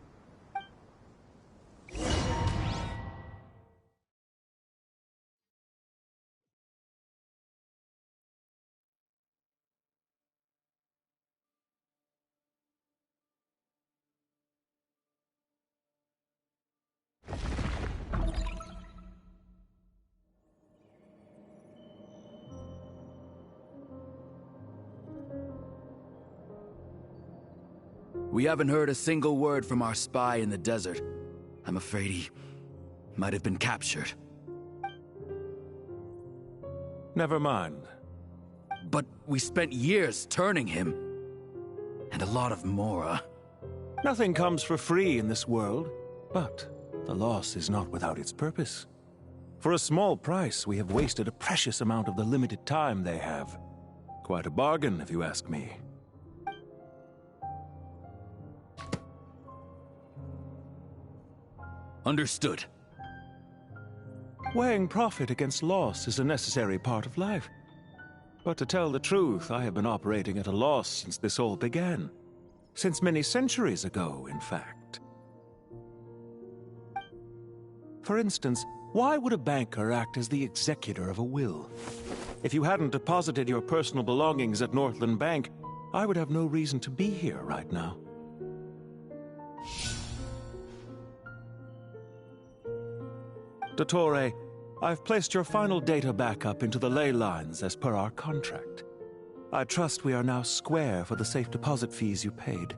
We haven't heard a single word from our spy in the desert. I'm afraid he might have been captured. Never mind. But we spent years turning him. And a lot of Mora. Nothing comes for free in this world, but the loss is not without its purpose. For a small price, we have wasted a precious amount of the limited time they have. Quite a bargain, if you ask me. Understood. Weighing profit against loss is a necessary part of life. But to tell the truth, I have been operating at a loss since this all began. Since many centuries ago, in fact. For instance, why would a banker act as the executor of a will? If you hadn't deposited your personal belongings at Northland Bank, I would have no reason to be here right now. Dottore, I've placed your final data backup into the ley lines as per our contract. I trust we are now square for the safe deposit fees you paid.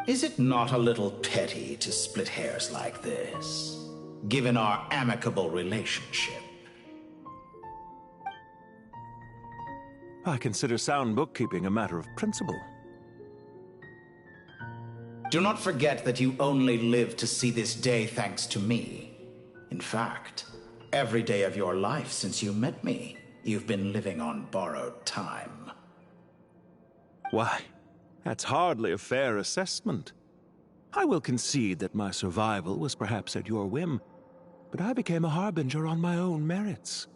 Is it not a little petty to split hairs like this, given our amicable relationship? I consider sound bookkeeping a matter of principle. Do not forget that you only live to see this day thanks to me. In fact, every day of your life since you met me, you've been living on borrowed time. Why, that's hardly a fair assessment. I will concede that my survival was perhaps at your whim, but I became a harbinger on my own merits.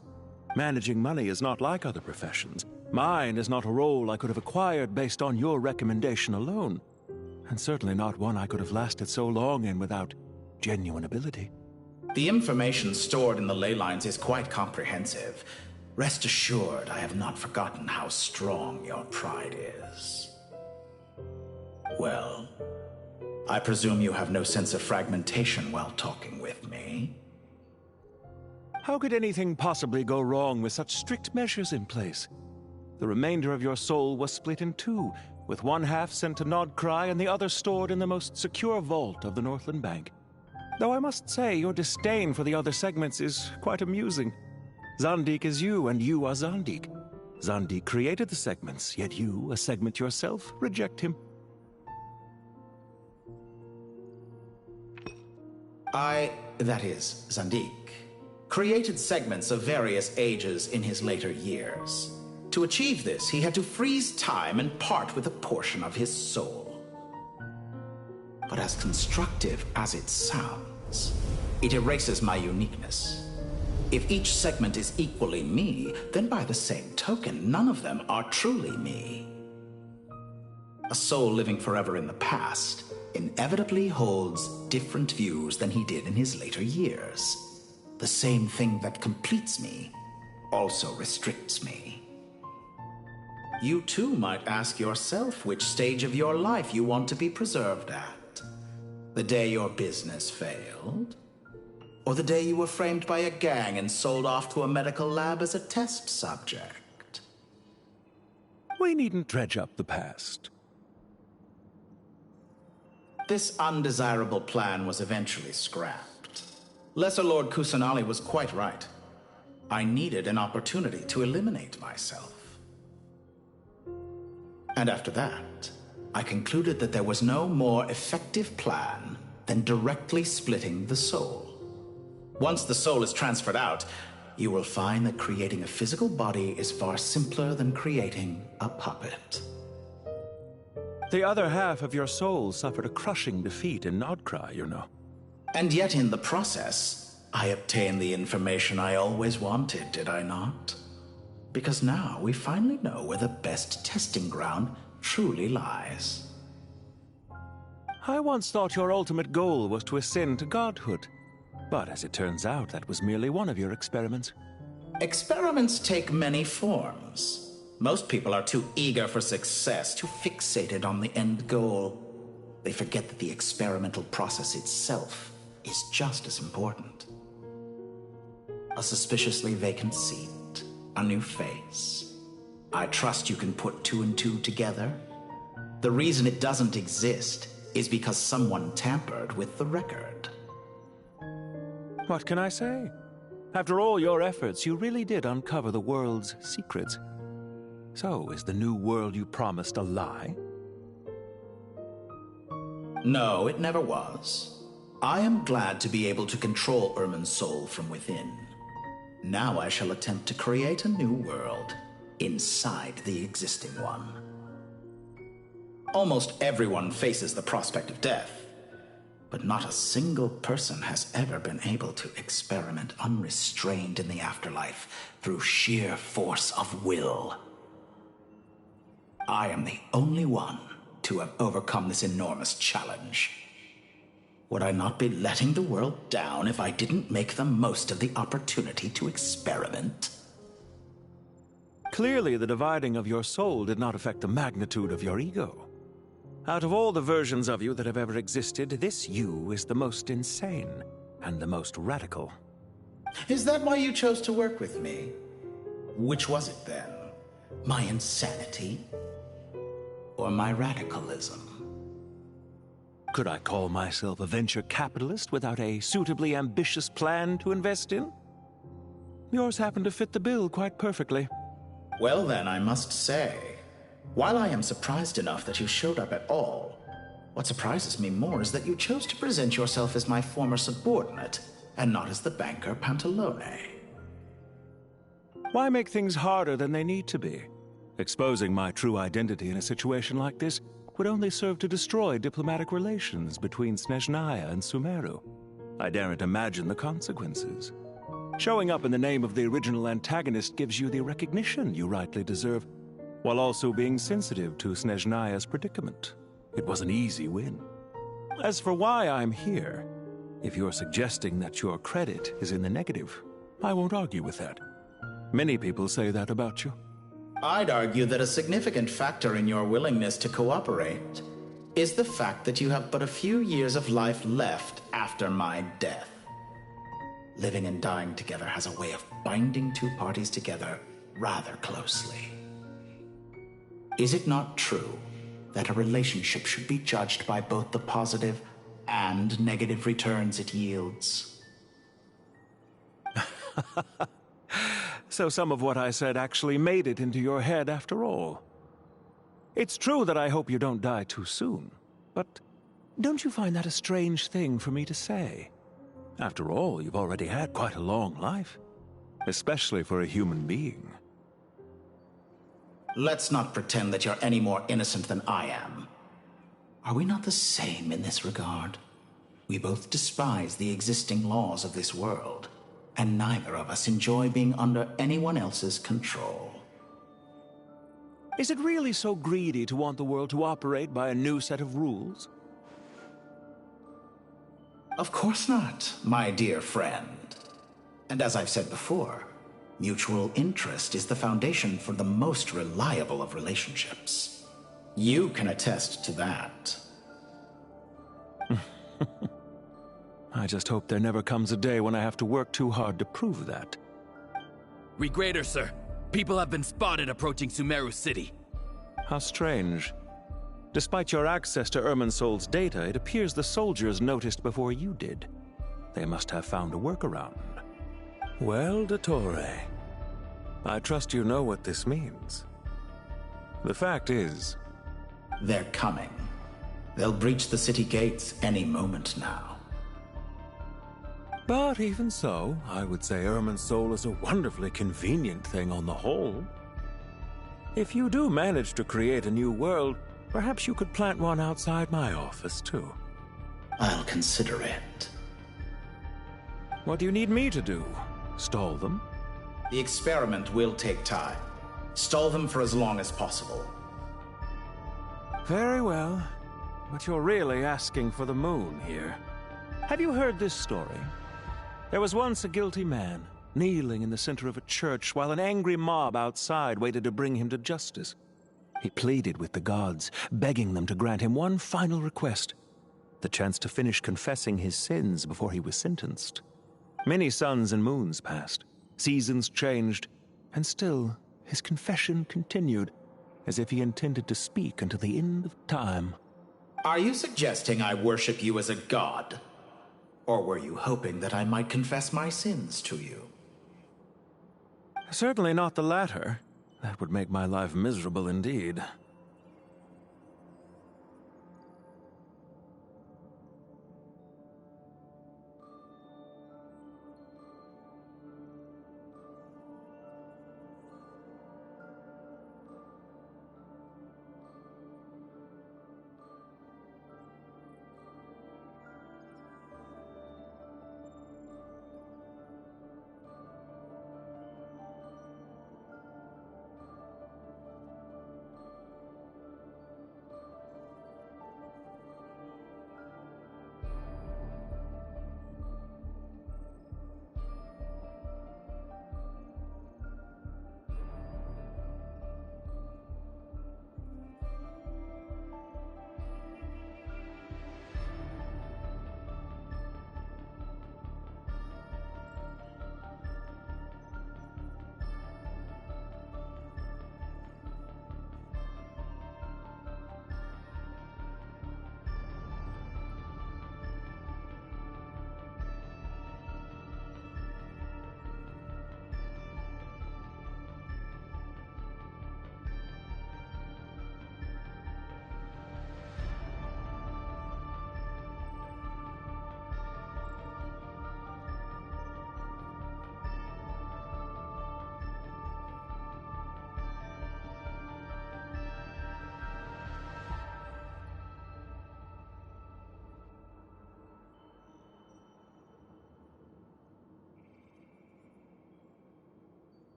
Managing money is not like other professions. Mine is not a role I could have acquired based on your recommendation alone, and certainly not one I could have lasted so long in without genuine ability. The information stored in the ley lines is quite comprehensive. Rest assured, I have not forgotten how strong your pride is. Well, I presume you have no sense of fragmentation while talking with me. How could anything possibly go wrong with such strict measures in place? The remainder of your soul was split in two, with one half sent to Nodcry and the other stored in the most secure vault of the Northland Bank. Though I must say, your disdain for the other segments is quite amusing. Zandik is you, and you are Zandik. Zandik created the segments, yet you, a segment yourself, reject him. That is, Zandik, created segments of various ages in his later years. To achieve this, he had to freeze time and part with a portion of his soul. But as constructive as it sounds, it erases my uniqueness. If each segment is equally me, then by the same token, none of them are truly me. A soul living forever in the past inevitably holds different views than he did in his later years. the same thing that completes me also restricts me. You too might ask yourself which stage of your life you want to be preserved at. The day your business failed? Or the day you were framed by a gang and sold off to a medical lab as a test subject? We needn't dredge up the past. This undesirable plan was eventually scrapped. Lesser Lord Kusanali was quite right. I needed an opportunity to eliminate myself. And after that, I concluded that there was no more effective plan than directly splitting the soul. Once the soul is transferred out, you will find that creating a physical body is far simpler than creating a puppet. The other half of your soul suffered a crushing defeat in Nodcry, you know. And yet in the process, I obtained the information I always wanted, did I not? Because now we finally know where the best testing ground truly lies. I once thought your ultimate goal was to ascend to godhood. But as it turns out, that was merely one of your experiments. Experiments take many forms. Most people are too eager for success, too fixated on the end goal. They forget that the experimental process itself is just as important. A suspiciously vacant seat, a new face. I trust you can put two and two together. The reason it doesn't exist is because someone tampered with the record. What can I say? After all your efforts, you really did uncover the world's secrets. So, is the new world you promised a lie? No, it never was. I am glad to be able to control Irmin's soul from within. Now I shall attempt to create a new world inside the existing one. Almost everyone faces the prospect of death, but not a single person has ever been able to experiment unrestrained in the afterlife through sheer force of will. I am the only one to have overcome this enormous challenge. Would I not be letting the world down if I didn't make the most of the opportunity to experiment? Clearly, the dividing of your soul did not affect the magnitude of your ego. Out of all the versions of you that have ever existed, this you is the most insane and the most radical. Is that why you chose to work with me? Which was it then? My insanity? Or my radicalism? Could I call myself a venture capitalist without a suitably ambitious plan to invest in? Yours happened to fit the bill quite perfectly. Well then, I must say, while I am surprised enough that you showed up at all, what surprises me more is that you chose to present yourself as my former subordinate, and not as the banker Pantalone. Why make things harder than they need to be? Exposing my true identity in a situation like this would only serve to destroy diplomatic relations between Snezhnaya and Sumeru. I daren't imagine the consequences. Showing up in the name of the original antagonist gives you the recognition you rightly deserve, while also being sensitive to Snezhnaya's predicament. It was an easy win. As for why I'm here, if you're suggesting that your credit is in the negative, I won't argue with that. Many people say that about you. I'd argue that a significant factor in your willingness to cooperate is the fact that you have but a few years of life left after my death. Living and dying together has a way of binding two parties together rather closely. Is it not true that a relationship should be judged by both the positive and negative returns it yields? So some of what I said actually made it into your head after all. It's true that I hope you don't die too soon, but don't you find that a strange thing for me to say? After all, you've already had quite a long life, especially for a human being. Let's not pretend that you're any more innocent than I am. Are we not the same in this regard? We both despise the existing laws of this world, and neither of us enjoy being under anyone else's control. Is it really so greedy to want the world to operate by a new set of rules? Of course not, my dear friend. And as I've said before, mutual interest is the foundation for the most reliable of relationships. You can attest to that. I just hope there never comes a day when I have to work too hard to prove that. Regrader, sir. People have been spotted approaching Sumeru City. How strange. Despite your access to Irminsol's data, it appears the soldiers noticed before you did. They must have found a workaround. Well, Dottore, I trust you know what this means. The fact is... They're coming. They'll breach the city gates any moment now. But even so, I would say Irminsol is a wonderfully convenient thing on the whole. If you do manage to create a new world, perhaps you could plant one outside my office, too. I'll consider it. What do you need me to do? Stall them? The experiment will take time. Stall them for as long as possible. Very well. But you're really asking for the moon here. Have you heard this story? There was once a guilty man, kneeling in the center of a church while an angry mob outside waited to bring him to justice. He pleaded with the gods, begging them to grant him one final request, the chance to finish confessing his sins before he was sentenced. Many suns and moons passed, seasons changed, and still his confession continued, as if he intended to speak until the end of time. Are you suggesting I worship you as a god? Or were you hoping that I might confess my sins to you? Certainly not the latter. That would make my life miserable indeed.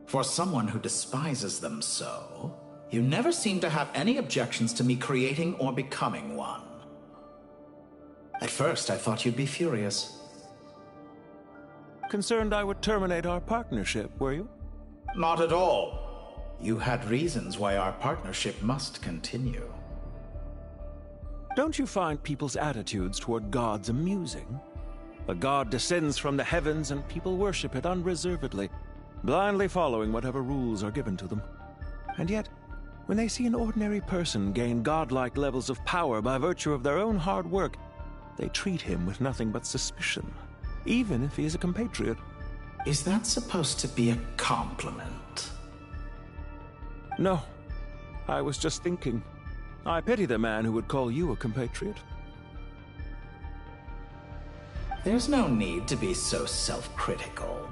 For someone who despises them so, you never seem to have any objections to me creating or becoming one. At first, I thought you'd be furious. Concerned I would terminate our partnership, were you? Not at all. You had reasons why our partnership must continue. Don't you find people's attitudes toward gods amusing? A god descends from the heavens and people worship it unreservedly, blindly following whatever rules are given to them. And yet, when they see an ordinary person gain godlike levels of power by virtue of their own hard work, they treat him with nothing but suspicion, even if he is a compatriot. Is that supposed to be a compliment? No. I was just thinking. I pity the man who would call you a compatriot. There's no need to be so self-critical.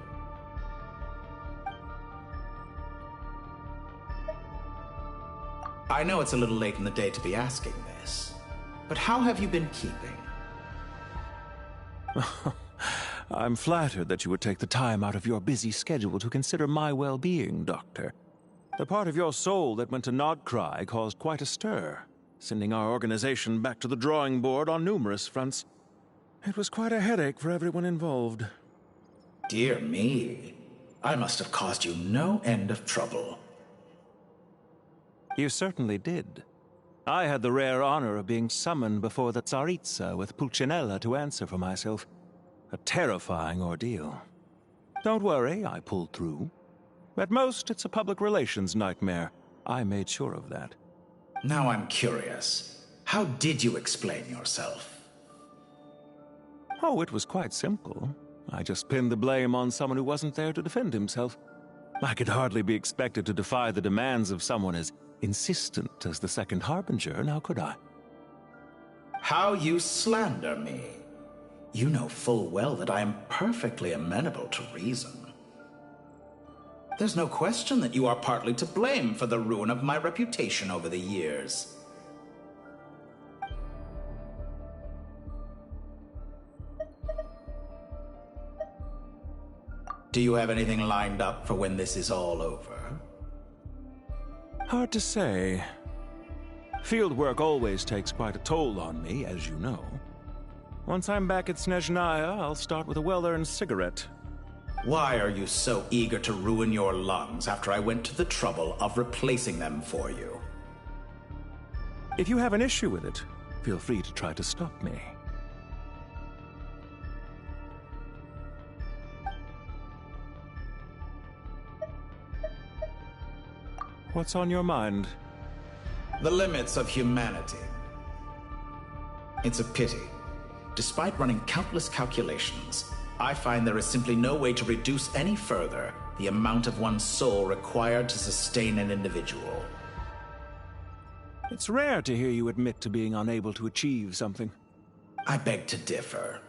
I know it's a little late in the day to be asking this, but how have you been keeping? I'm flattered that you would take the time out of your busy schedule to consider my well-being, Doctor. The part of your soul that went to Nodcry caused quite a stir, sending our organization back to the drawing board on numerous fronts. It was quite a headache for everyone involved. Dear me, I must have caused you no end of trouble. You certainly did. I had the rare honor of being summoned before the Tsaritsa with Pulcinella to answer for myself. A terrifying ordeal. Don't worry, I pulled through. At most, it's a public relations nightmare. I made sure of that. Now I'm curious. How did you explain yourself? Oh, it was quite simple. I just pinned the blame on someone who wasn't there to defend himself. I could hardly be expected to defy the demands of someone as insistent as the Second Harbinger, now could I? How you slander me. You know full well that I am perfectly amenable to reason. There's no question that you are partly to blame for the ruin of my reputation over the years. Do you have anything lined up for when this is all over? Hard to say. Field work always takes quite a toll on me, as you know. Once I'm back at Snezhnaya, I'll start with a well-earned cigarette. Why are you so eager to ruin your lungs after I went to the trouble of replacing them for you? If you have an issue with it, feel free to try to stop me. What's on your mind? The limits of humanity. It's a pity. Despite running countless calculations, I find there is simply no way to reduce any further the amount of one's soul required to sustain an individual. It's rare to hear you admit to being unable to achieve something. I beg to differ.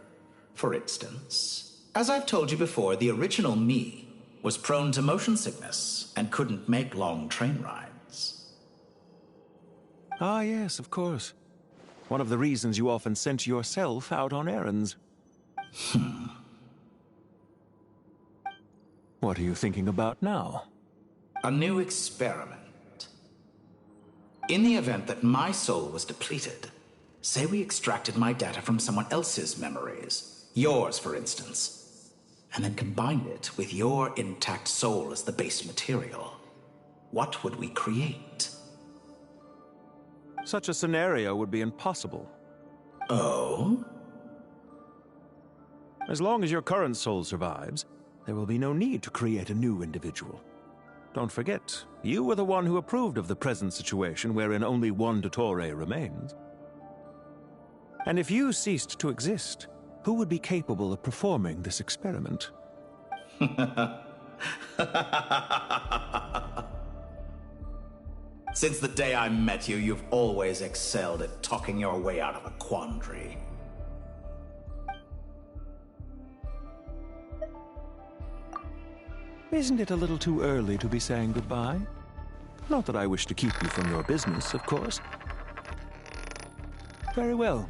For instance, as I've told you before, the original me was prone to motion sickness and couldn't make long train rides. Ah, yes, of course. One of the reasons you often sent yourself out on errands. What are you thinking about now? A new experiment. In the event that my soul was depleted, say we extracted my data from someone else's memories, yours for instance, and then combined it with your intact soul as the base material, what would we create? Such a scenario would be impossible. Oh? As long as your current soul survives, there will be no need to create a new individual. Don't forget, you were the one who approved of the present situation wherein only one Dottore remains. And if you ceased to exist, who would be capable of performing this experiment? Since the day I met you, you've always excelled at talking your way out of a quandary. Isn't it a little too early to be saying goodbye? Not that I wish to keep you from your business, of course. Very well.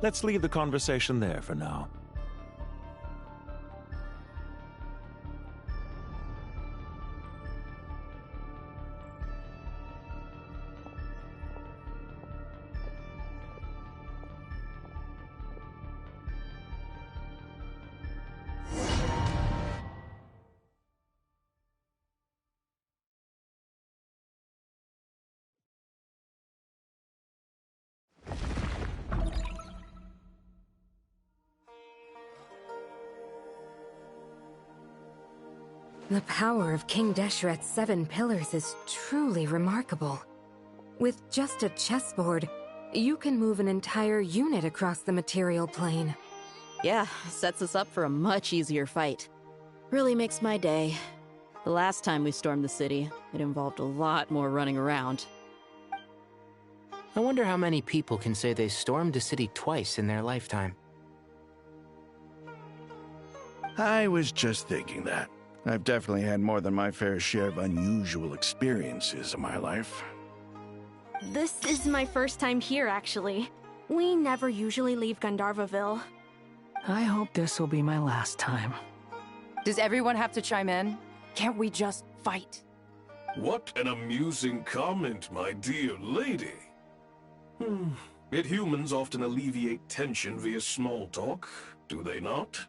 Let's leave the conversation there for now. The power of King Deshret's 7 pillars is truly remarkable. With just a chessboard, you can move an entire unit across the material plane. Yeah, sets us up for a much easier fight. Really makes my day. The last time we stormed the city, it involved a lot more running around. I wonder how many people can say they stormed a city twice in their lifetime. I was just thinking that. I've definitely had more than my fair share of unusual experiences in my life. This is my first time here, actually. We never usually leave Gandharvaville. I hope this will be my last time. Does everyone have to chime in? Can't we just fight? What an amusing comment, my dear lady. Yet humans often alleviate tension via small talk, do they not?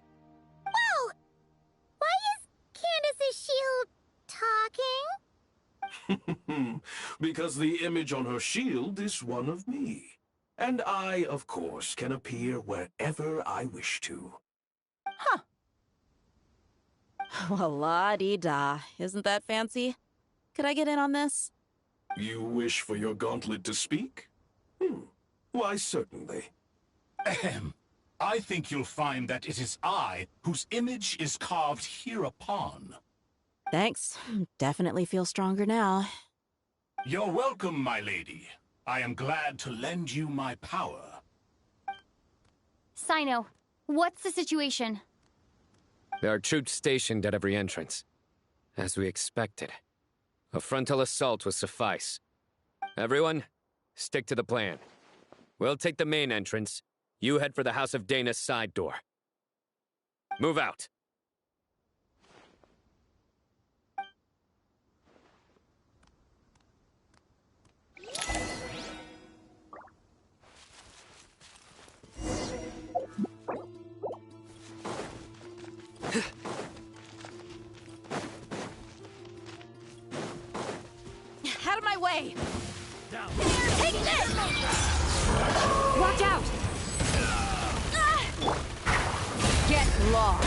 Whoa! Why is Candace's shield talking? Because the image on her shield is one of me. And I, of course, can appear wherever I wish to. Huh. Well, la-dee-da. Isn't that fancy? Could I get in on this? You wish for your gauntlet to speak? Why, certainly. Ahem. I think you'll find that it is I whose image is carved hereupon. Thanks. Definitely feel stronger now. You're welcome, my lady. I am glad to lend you my power. Sino, what's the situation? There are troops stationed at every entrance. As we expected. A frontal assault will suffice. Everyone, stick to the plan. We'll take the main entrance. You head for the House of Dana's side door. Move out. Out of my way! Down. Take this! Watch out! Get lost!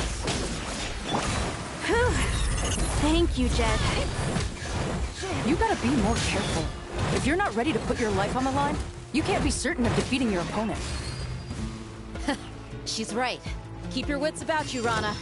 Thank you, Jed. You gotta be more careful. If you're not ready to put your life on the line, you can't be certain of defeating your opponent. She's right. Keep your wits about you, Rana.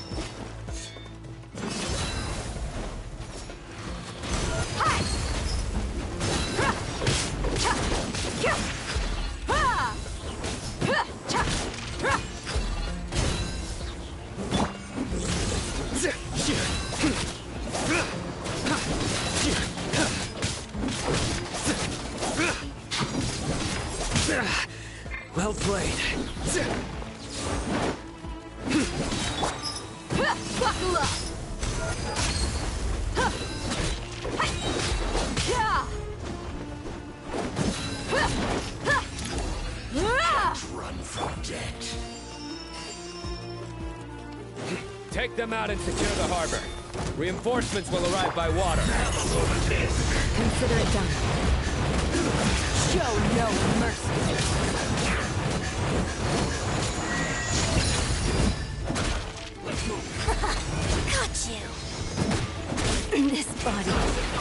Well played. Buckle up! Run from death. Take them out and secure the harbor. Reinforcements will arrive by water. Consider it done. Show no mercy. Got you! This body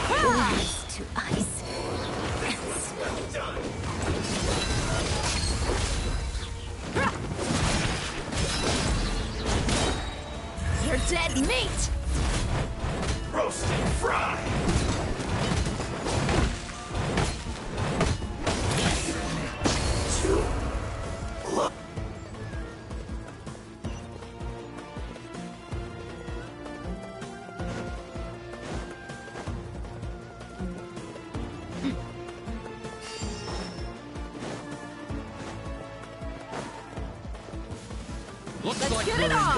burns to ice. You're dead meat! Roast and fry! Let's get it on!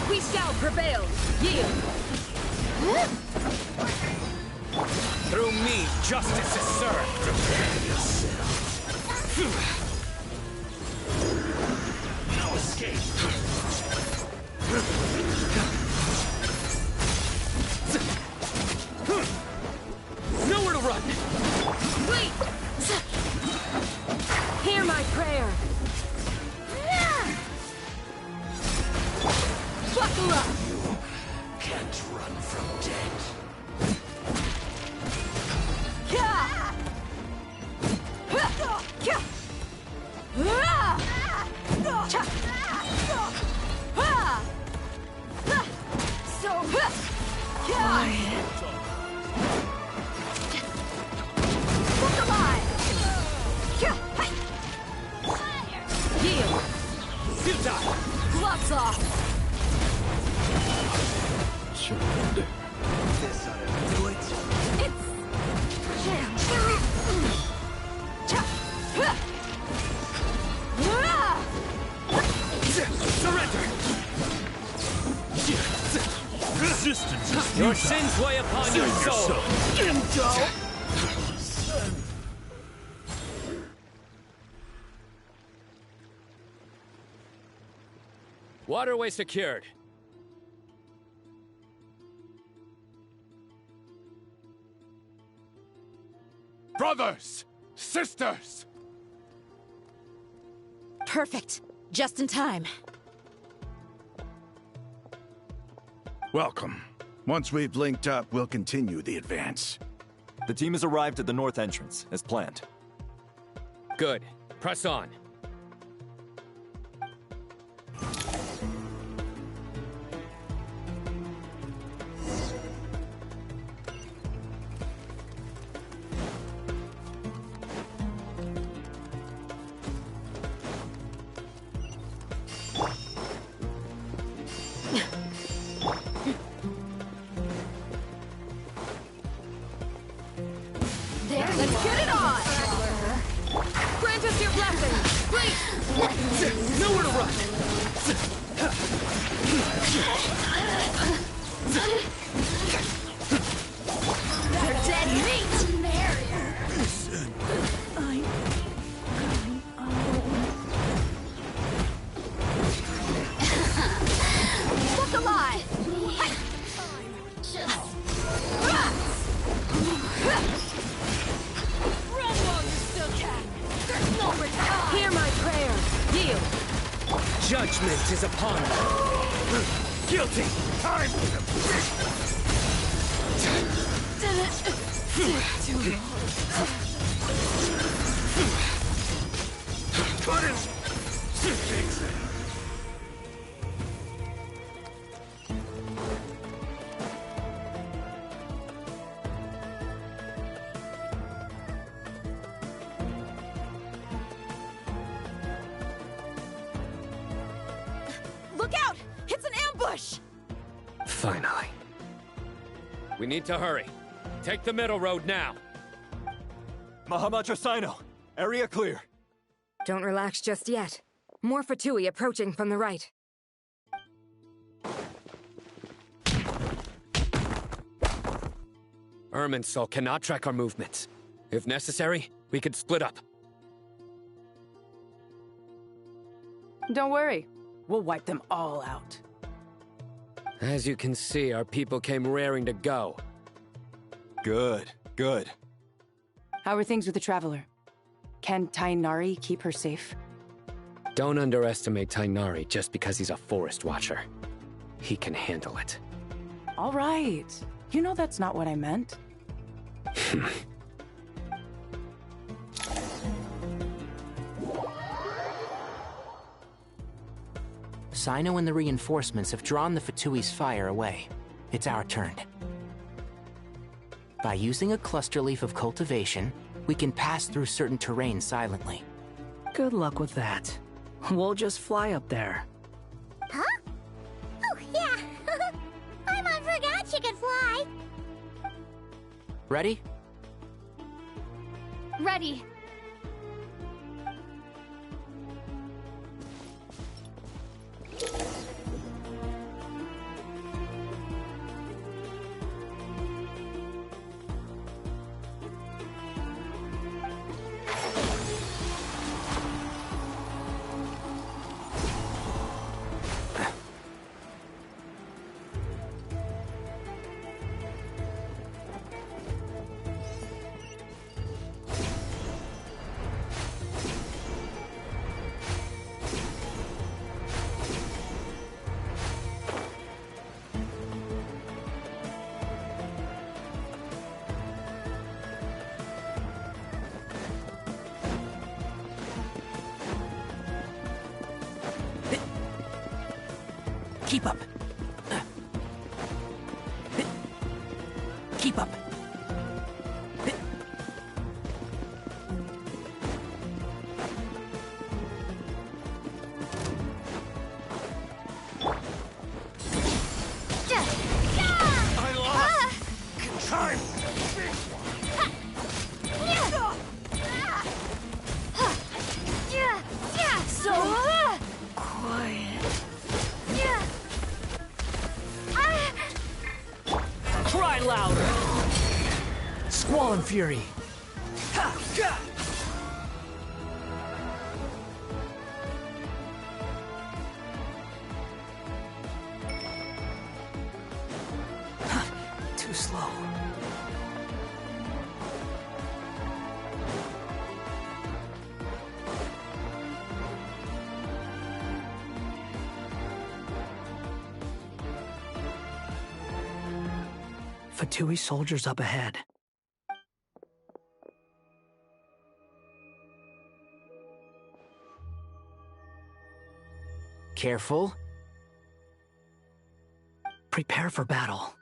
We shall prevail! Yield! Through me, justice is served. Prepare yourself. No escape. Nowhere to run! Wait! Hear my prayer! Can't run from death. Gloves off! Sure. This ought to do it. Surrender! Resistance is Your futile. sins weigh upon your soul! Waterway secured. Brothers! Sisters! Perfect. Just in time. Welcome. Once we've linked up, we'll continue the advance. The team has arrived at the north entrance, as planned. Good. Press on. Let's get it on! Grant us your blessing, please! Nowhere to run! They're dead meat! Listen. Look alive! Run while you still can! There's no return! Hear my prayer! Yield! Judgment is upon you! Guilty! Time! Cut it! Fix it! Look out! It's an ambush! Finally. We need to hurry. Take the middle road now. Mahamacho Sino, area clear. Don't relax just yet. More Fatui approaching from the right. Irminsul cannot track our movements. If necessary, we could split up. Don't worry. We'll wipe them all out. As you can see, our people came raring to go. Good, good. How are things with the Traveler? Can Tainari keep her safe? Don't underestimate Tainari just because he's a forest watcher. He can handle it. All right. You know that's not what I meant. Sino and the reinforcements have drawn the Fatui's fire away. It's our turn. By using a cluster leaf of cultivation, we can pass through certain terrain silently. Good luck with that. We'll just fly up there. Huh? Oh, yeah. Paimon forgot she could fly. Ready? Ready. Keep up. Keep up. I lost! Time! So quiet. Cry louder! Squall and fury. Too slow. Fatui soldiers up ahead. Careful. Prepare for battle.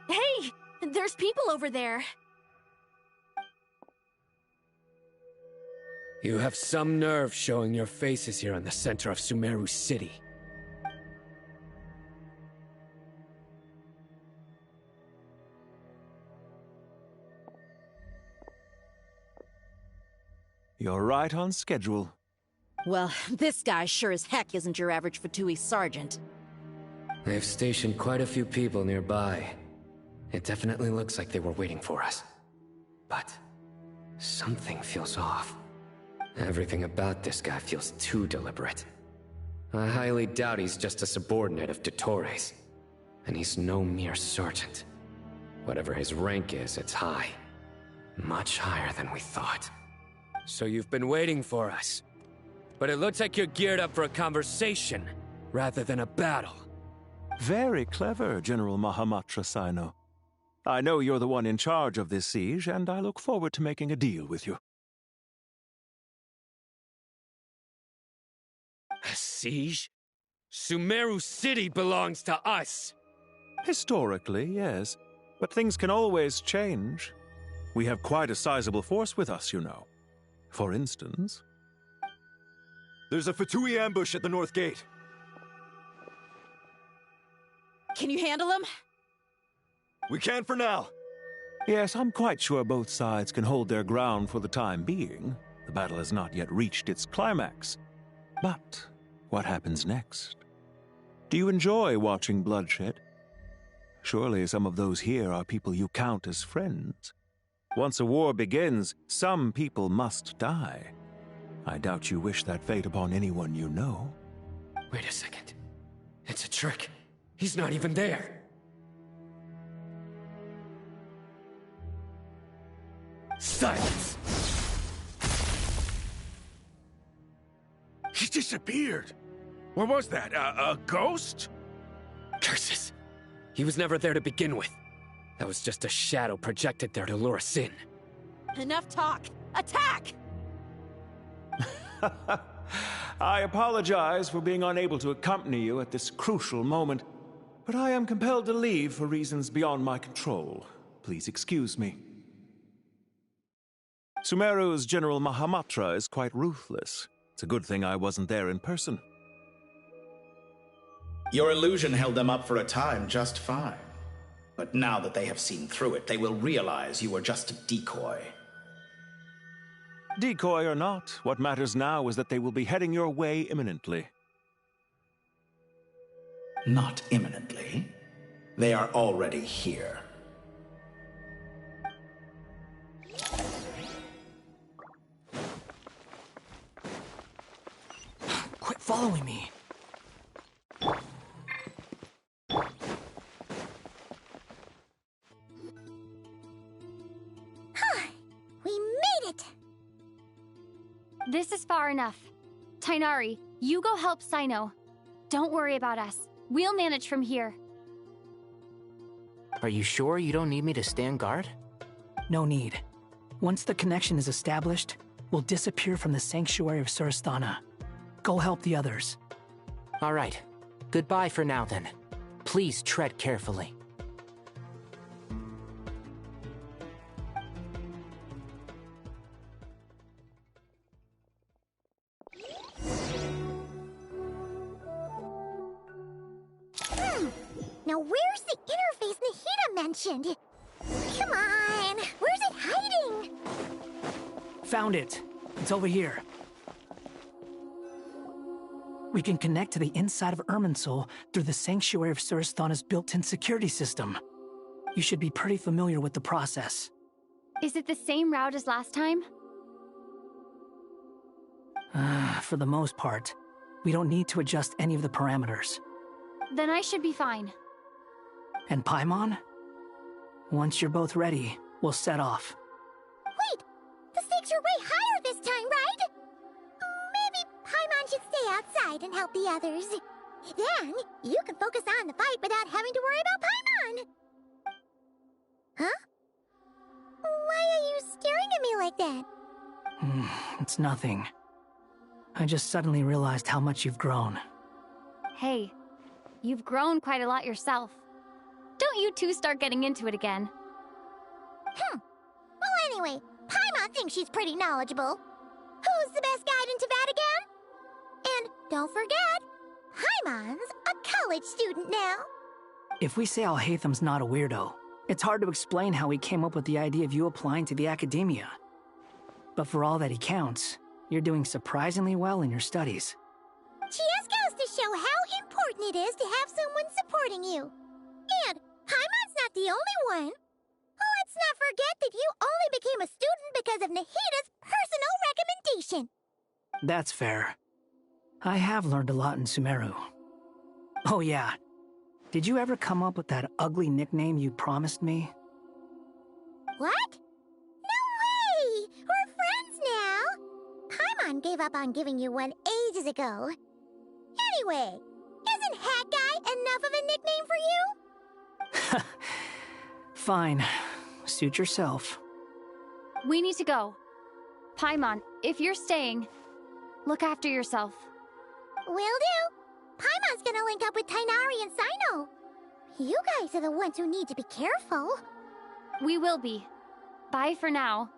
Hey! There's people over there. You have some nerve showing your faces here in the center of Sumeru City. You're right on schedule. Well, this guy sure as heck isn't your average Fatui sergeant. They've stationed quite a few people nearby. It definitely looks like they were waiting for us. But something feels off. Everything about this guy feels too deliberate. I highly doubt he's just a subordinate of Dottores. And he's no mere sergeant. Whatever his rank is, it's high. Much higher than we thought. So you've been waiting for us. But it looks like you're geared up for a conversation, rather than a battle. Very clever, General Mahamatra Sino. I know you're the one in charge of this siege, and I look forward to making a deal with you. A siege? Sumeru City belongs to us! Historically, yes. But things can always change. We have quite a sizable force with us, you know. For instance... There's a Fatui ambush at the north gate. Can you handle him? We can for now. Yes, I'm quite sure both sides can hold their ground for the time being. The battle has not yet reached its climax. But what happens next? Do you enjoy watching bloodshed? Surely some of those here are people you count as friends. Once a war begins, some people must die. I doubt you wish that fate upon anyone you know. Wait a second. It's a trick. He's not even there. Silence! He disappeared. What was that? A ghost? Curses. He was never there to begin with. That was just a shadow projected there to lure us in. Enough talk! Attack! I apologize for being unable to accompany you at this crucial moment, but I am compelled to leave for reasons beyond my control. Please excuse me. Sumeru's General Mahamatra is quite ruthless. It's a good thing I wasn't there in person. Your illusion held them up for a time just fine. But now that they have seen through it, they will realize you were just a decoy. Decoy or not, what matters now is that they will be heading your way imminently. Not imminently. They are already here. Quit following me. We made it! This is far enough. Tainari, you go help Sino. Don't worry about us. We'll manage from here. Are you sure you don't need me to stand guard? No need. Once the connection is established, we'll disappear from the sanctuary of Surasthana. Go help the others. All right. Goodbye for now, then. Please tread carefully. Now where's the interface Nahida mentioned? Come on, where's it hiding? Found it. It's over here. We can connect to the inside of Irminsul through the Sanctuary of Surasthana's built-in security system. You should be pretty familiar with the process. Is it the same route as last time? For the most part, we don't need to adjust any of the parameters. Then I should be fine. And Paimon? Once you're both ready, we'll set off. Wait! The stakes are way higher this time, right? Maybe Paimon should stay outside and help the others. Then, you can focus on the fight without having to worry about Paimon! Huh? Why are you staring at me like that? It's nothing. I just suddenly realized how much you've grown. Hey, you've grown quite a lot yourself. Don't you two start getting into it again. Well, anyway, Paimon thinks she's pretty knowledgeable. Who's the best guide in Teyvat again? And don't forget, Paimon's a college student now. If we say Alhatham's not a weirdo, it's hard to explain how he came up with the idea of you applying to the academia. But for all that he counts, you're doing surprisingly well in your studies. Just goes to show how important it is to have someone supporting you. And Paimon's not the only one. Let's not forget that you only became a student because of Nahida's personal recommendation. That's fair. I have learned a lot in Sumeru. Oh yeah. Did you ever come up with that ugly nickname you promised me? What? No way! We're friends now! Paimon gave up on giving you one ages ago. Anyway, isn't Hat Guy enough of a nickname for you? Fine. Suit yourself. We need to go. Paimon, if you're staying, look after yourself. Will do. Paimon's gonna link up with Tighnari and Cyno. You guys are the ones who need to be careful. We will be. Bye for now.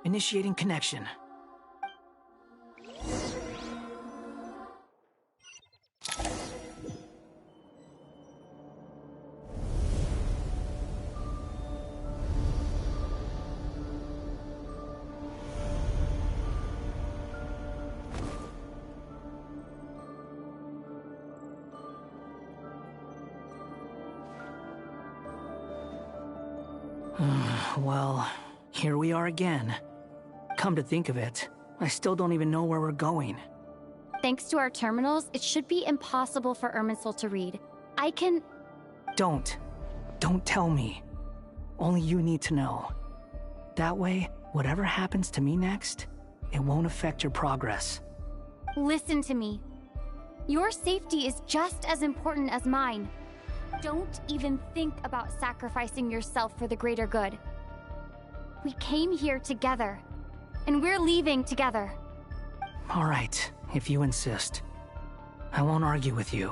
Initiating connection. Well, here we are again. Come to think of it, I still don't even know where we're going. Thanks to our terminals, it should be impossible for Irminsul to read. I can... Don't tell me. Only you need to know. That way, whatever happens to me next, it won't affect your progress. Listen to me. Your safety is just as important as mine. Don't even think about sacrificing yourself for the greater good. We came here together, and we're leaving together. All right, if you insist. I won't argue with you.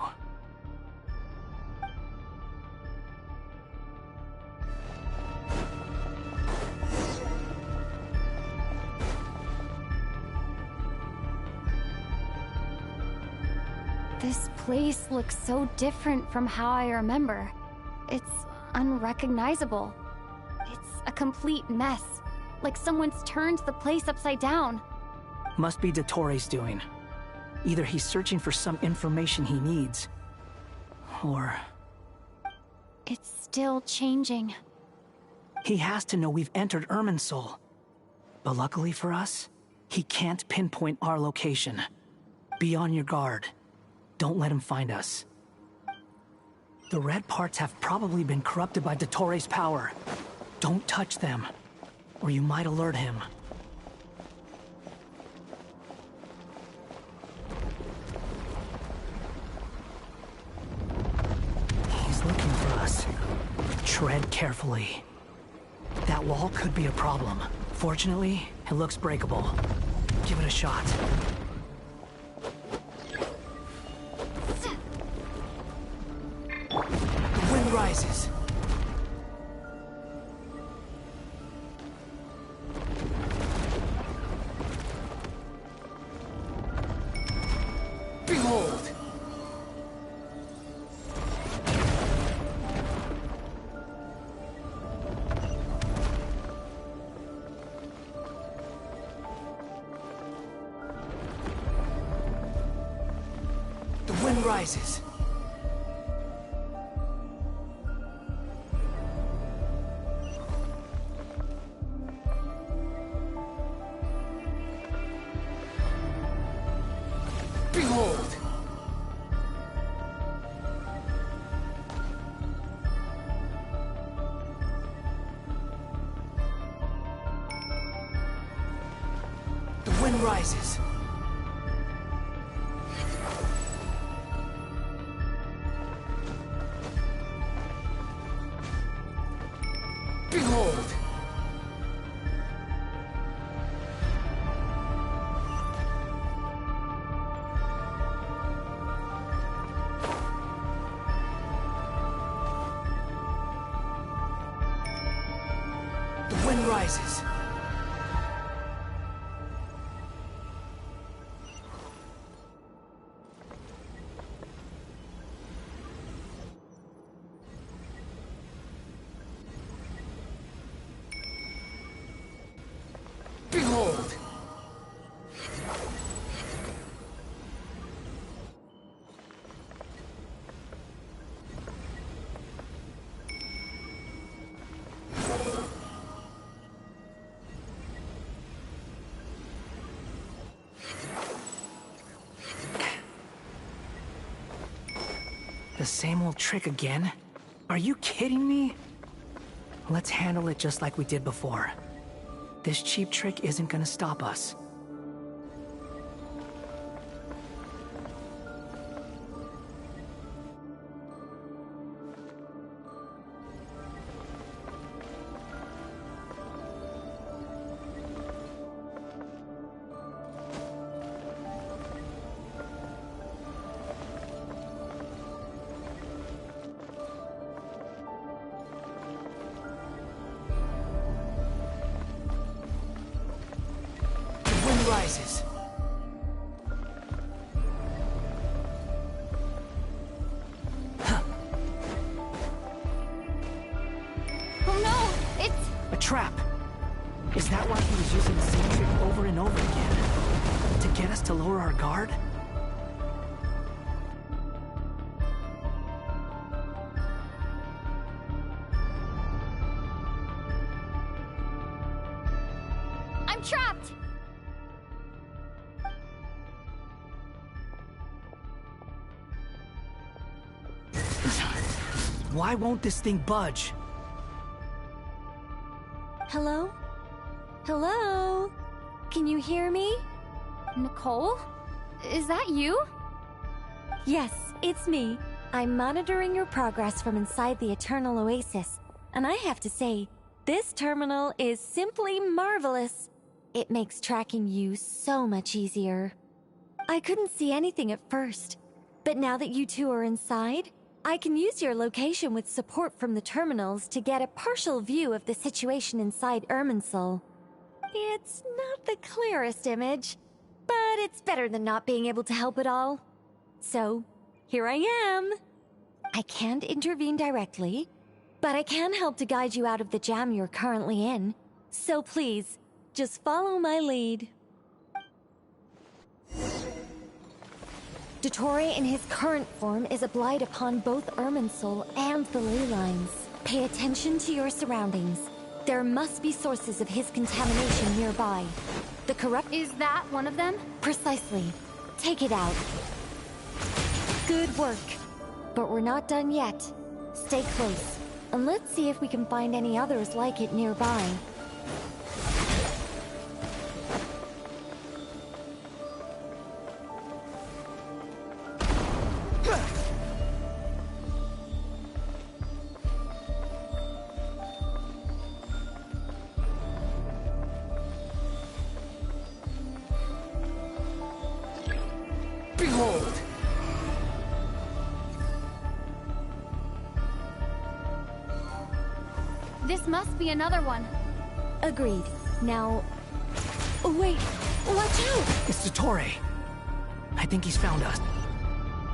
This place looks so different from how I remember. It's unrecognizable. It's a complete mess, like someone's turned the place upside down. Must be Dottoro's doing. Either he's searching for some information he needs, or... It's still changing. He has to know we've entered Irminsul. But luckily for us, he can't pinpoint our location. Be on your guard. Don't let him find us. The red parts have probably been corrupted by Dottoro's power. Don't touch them, or you might alert him. He's looking for us. Tread carefully. That wall could be a problem. Fortunately, it looks breakable. Give it a shot. The wind rises. Behold! The wind rises. Behold! The wind rises. Behold! The wind rises. Behold! The same old trick again? Are you kidding me? Let's handle it just like we did before. This cheap trick isn't gonna stop us. The wind rises. Oh no! It's... A trap! Is that why he was using the same trick over and over again? To get us to lower our guard? I'm trapped! Why won't this thing budge? Hello? Hello? Can you hear me? Nicole? Is that you? Yes, it's me. I'm monitoring your progress from inside the Eternal Oasis, and I have to say, this terminal is simply marvelous. It makes tracking you so much easier. I couldn't see anything at first, but now that you two are inside, I can use your location with support from the terminals to get a partial view of the situation inside Irminsul. It's not the clearest image, but it's better than not being able to help at all. So, here I am. I can't intervene directly, but I can help to guide you out of the jam you're currently in. So please, just follow my lead. Dottore in his current form is a blight upon both Irminsul and the ley lines. Pay attention to your surroundings. There must be sources of his contamination nearby. The corrupt... Is that one of them? Precisely. Take it out. Good work. But we're not done yet. Stay close, and let's see if we can find any others like it nearby. hold. This must be another one. Agreed. Now... Wait, watch out! It's Dottore. I think he's found us.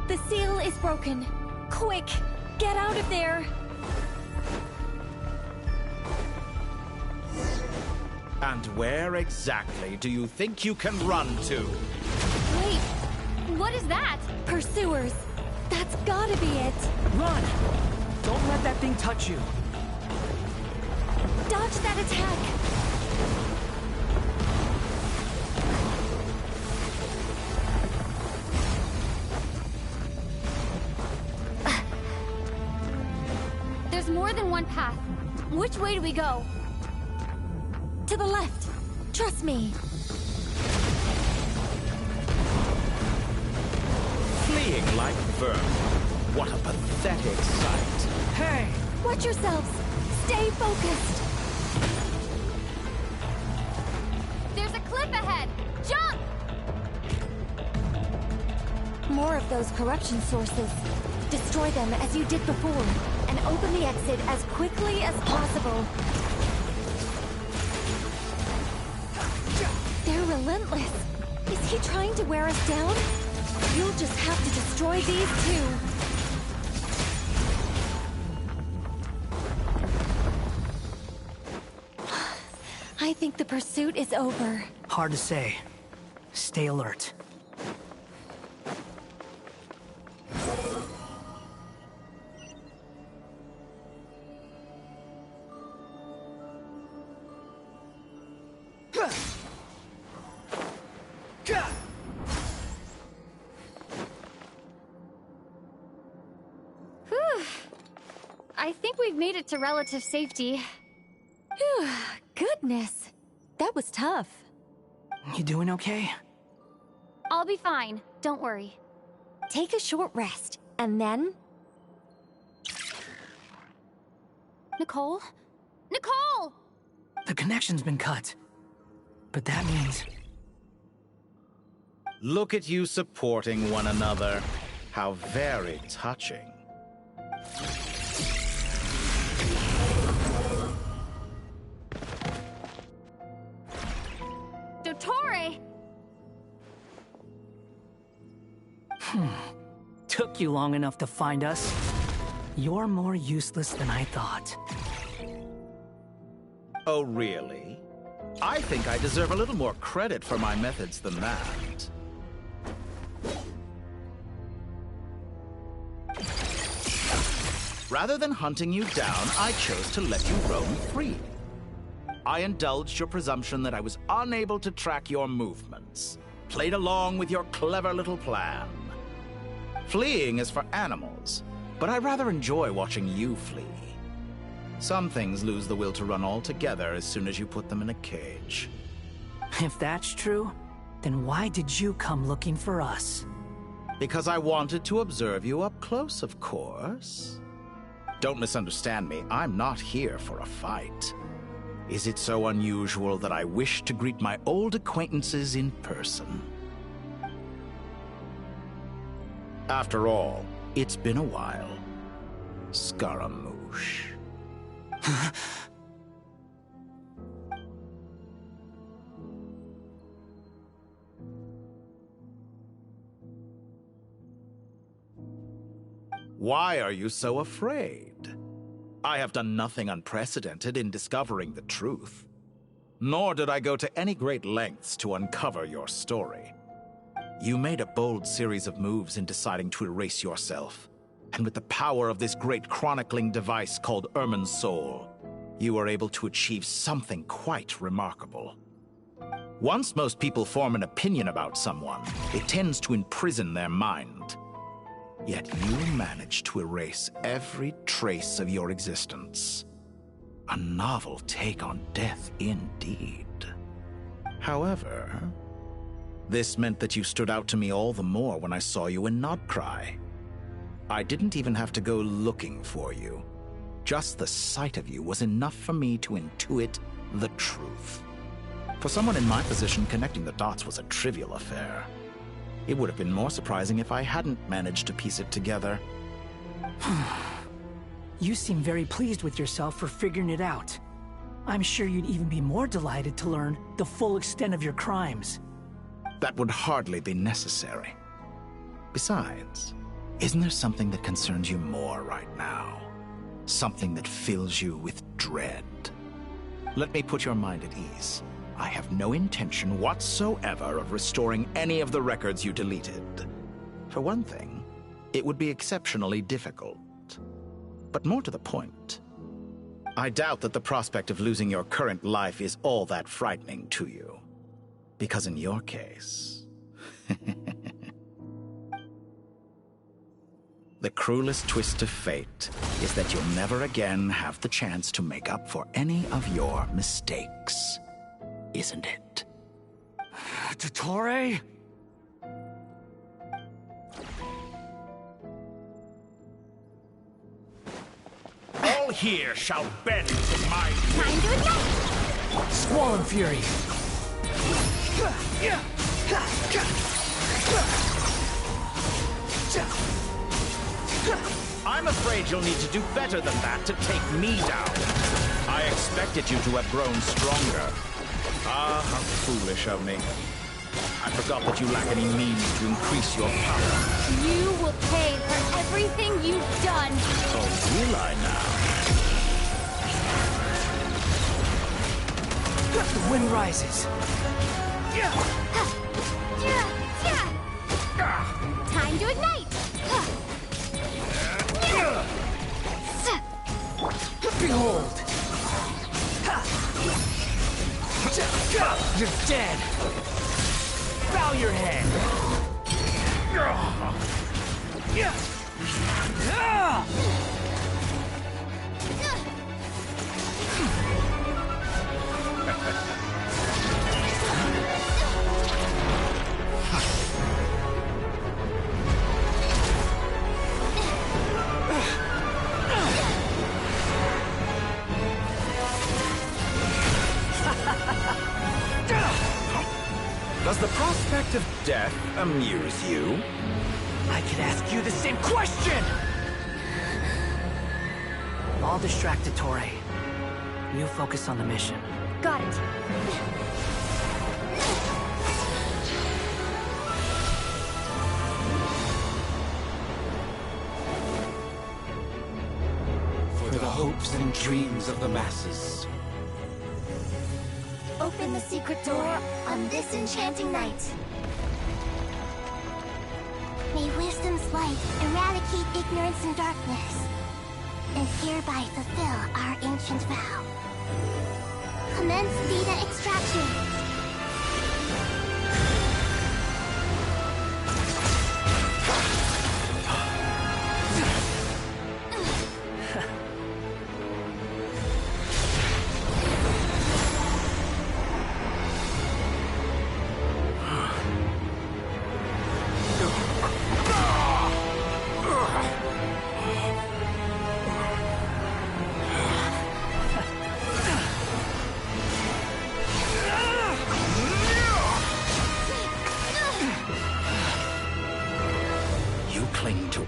The seal is broken. Quick, get out of there! And where exactly do you think you can run to? Wait, what is that? Pursuers. That's gotta be it. Run! Don't let that thing touch you. Dodge that attack! There's more than one path. Which way do we go? To the left. Trust me. Fleeing like vermin. What a pathetic sight. Hey! Watch yourselves. Stay focused. There's a cliff ahead. Jump! More of those corruption sources. Destroy them as you did before, and open the exit as quickly as possible. They're relentless. Is he trying to wear us down? You'll just have to destroy these too. I think the pursuit is over. Hard to say. Stay alert. I think we've made it to relative safety. Phew, goodness. That was tough. You doing okay? I'll be fine. Don't worry. Take a short rest, and then... Nicole? Nicole! The connection's been cut. But that means... Look at you supporting one another. How very touching. Dottore! Took you long enough to find us. You're more useless than I thought. Oh, really? I think I deserve a little more credit for my methods than that. Rather than hunting you down, I chose to let you roam free. I indulged your presumption that I was unable to track your movements, played along with your clever little plan. Fleeing is for animals, but I rather enjoy watching you flee. Some things lose the will to run altogether as soon as you put them in a cage. If that's true, then why did you come looking for us? Because I wanted to observe you up close, of course. Don't misunderstand me, I'm not here for a fight. Is it so unusual that I wish to greet my old acquaintances in person? After all, it's been a while. Scaramouche. Why are you so afraid? I have done nothing unprecedented in discovering the truth. Nor did I go to any great lengths to uncover your story. You made a bold series of moves in deciding to erase yourself. And with the power of this great chronicling device called Irmin's Soul, you were able to achieve something quite remarkable. Once most people form an opinion about someone, it tends to imprison their mind. Yet you managed to erase every trace of your existence. A novel take on death indeed. However, this meant that you stood out to me all the more when I saw you in Nodcry. I didn't even have to go looking for you. Just the sight of you was enough for me to intuit the truth. For someone in my position, connecting the dots was a trivial affair. It would have been more surprising if I hadn't managed to piece it together. You seem very pleased with yourself for figuring it out. I'm sure you'd even be more delighted to learn the full extent of your crimes. That would hardly be necessary. Besides, isn't there something that concerns you more right now? Something that fills you with dread? Let me put your mind at ease. I have no intention whatsoever of restoring any of the records you deleted. For one thing, it would be exceptionally difficult. But more to the point, I doubt that the prospect of losing your current life is all that frightening to you. Because in your case... the cruelest twist of fate is that you'll never again have the chance to make up for any of your mistakes. Isn't it? Dottore? All here shall bend to my will. Time to ignite! Squall and Fury. I'm afraid you'll need to do better than that to take me down. I expected you to have grown stronger. Ah, how foolish of me. I forgot that you lack any means to increase your power. You will pay for everything you've done. Oh, will I now? The wind rises. Time to ignite. Behold! You're dead! Bow your head! Does the prospect of death amuse you? I could ask you the same question! I'll distract Dottore. You focus on the mission. Got it. For the hopes and dreams of the masses. Open the secret door on this enchanting night. May wisdom's light eradicate ignorance and darkness, and hereby fulfill our ancient vow. Commence data extraction.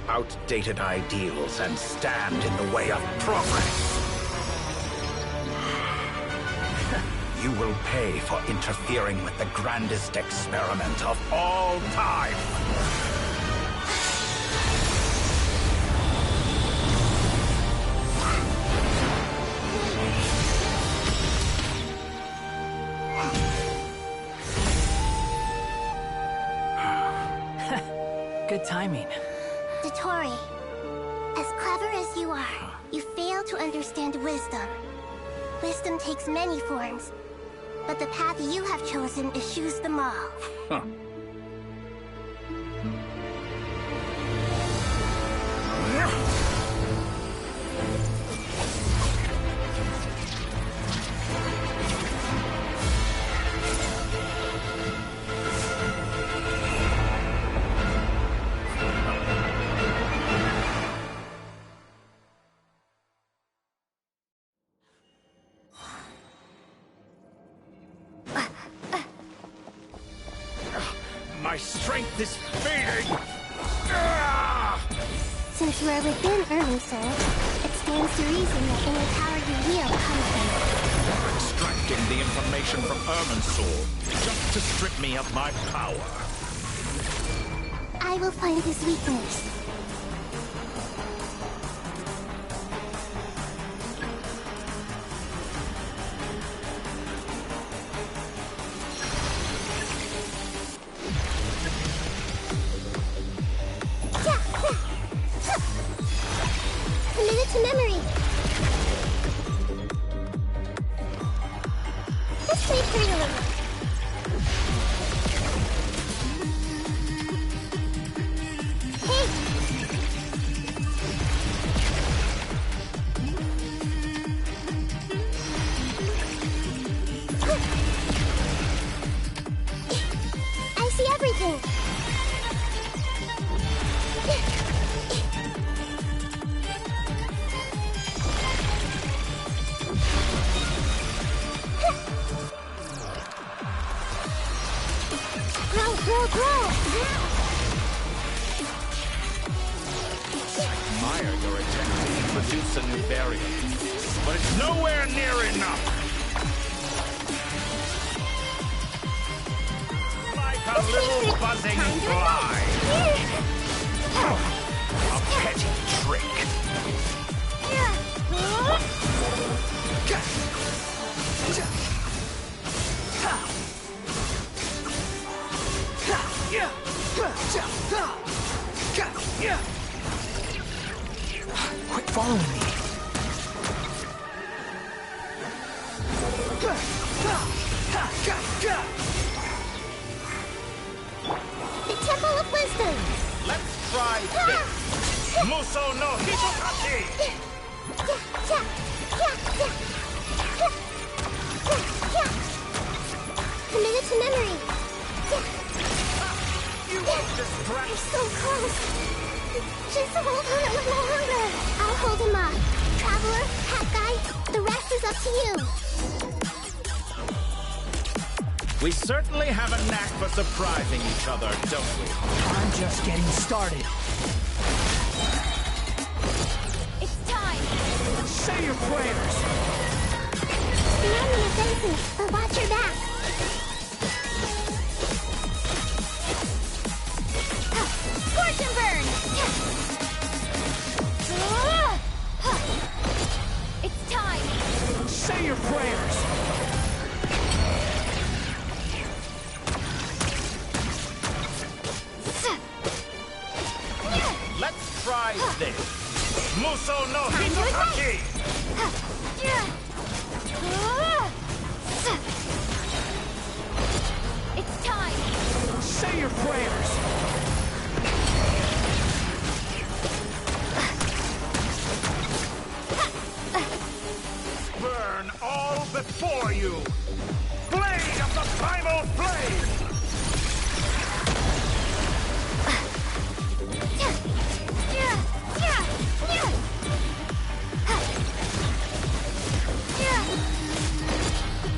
Outdated ideals and stand in the way of progress. You will pay for interfering with the grandest experiment of all time. Good timing. Dottore, as clever as you are, you fail to understand wisdom. Wisdom takes many forms, but the path you have chosen eschews them all. Huh. My strength is fading! Since we're within Irminsul, it stands to reason that any power you wield comes from it. Extracting the information from Irminsul, just to strip me of my power. I will find his weakness. Commit it to memory. This may hurt a little. I see everything. Grow! Admire your attempt to introduce a new variant, but it's nowhere near enough. Like a little buzzing fly. A petty trick. Quit following me. The Temple of Wisdom. Let's try this. Muso no Hitokachi. Commit it to memory. You won't distract. You're so close. Just hold on a little longer. I'll hold him off. Traveler, Hat Guy, the rest is up to you. We certainly have a knack for surprising each other, don't we? I'm just getting started. It's time! Say your prayers! The enemy is offensive, but watch your back. Scorch and burn! It's time! Say your prayers! Let's try this. Muso no Hitokachi! It's time! Say your prayers! Burn all before you! Blade of the primal flame!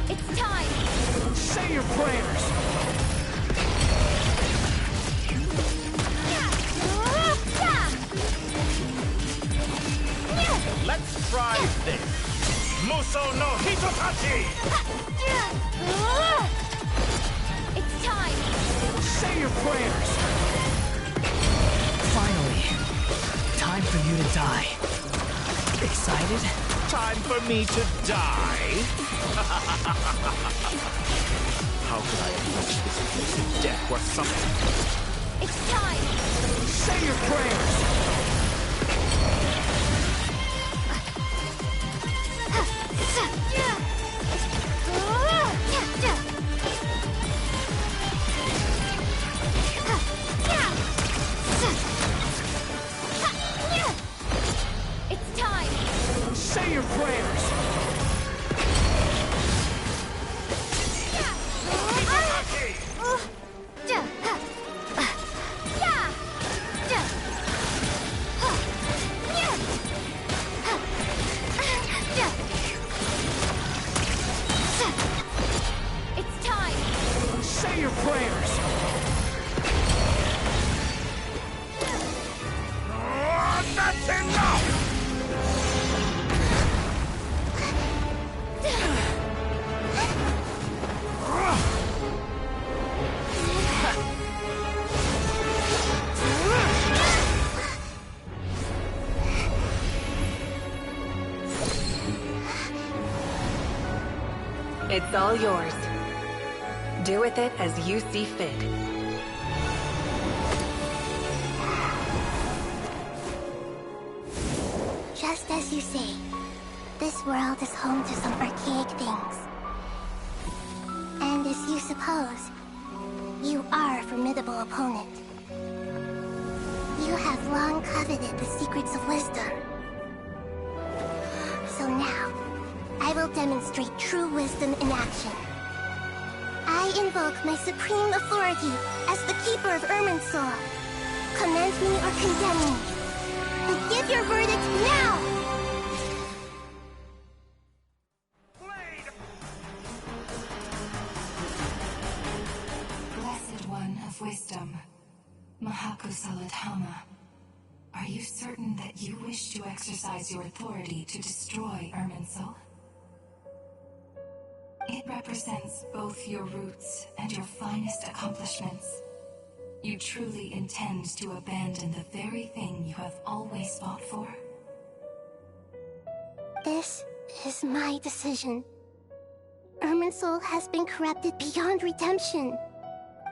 It's time! Say your prayers! Let's try this. Muso no Hitokachi! It's time! Say your prayers! Finally, time for you to die. Excited? Time for me to die? How could I approach this place if death were something? It's time! Say your prayers! It's time! Say your prayers! It's time! Say your prayers! It's all yours. Do with it as you see fit. Just as you say, this world is home to some archaic things. And as you suppose, you are a formidable opponent. You have long coveted the secrets of wisdom. So now, I will demonstrate true wisdom in action. I invoke my supreme authority as the keeper of Irminsul. Commend me or condemn me. And give your verdict now! Blessed One of Wisdom, Mahakusaladhama, are you certain that you wish to exercise your authority to destroy Irminsul? It represents both your roots and your finest accomplishments. You truly intend to abandon the very thing you have always fought for? This is my decision. Irminsul has been corrupted beyond redemption.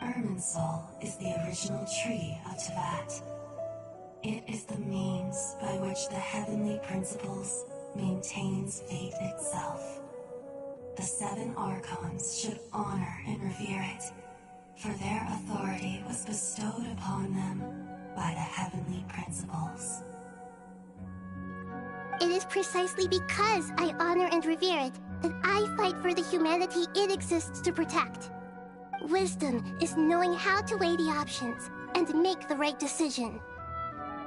Irminsul is the original tree of Tevat. It is the means by which the heavenly principles maintains fate itself. The 7 Archons should honor and revere it, for their authority was bestowed upon them by the heavenly principles. It is precisely because I honor and revere it that I fight for the humanity it exists to protect. Wisdom is knowing how to weigh the options and make the right decision.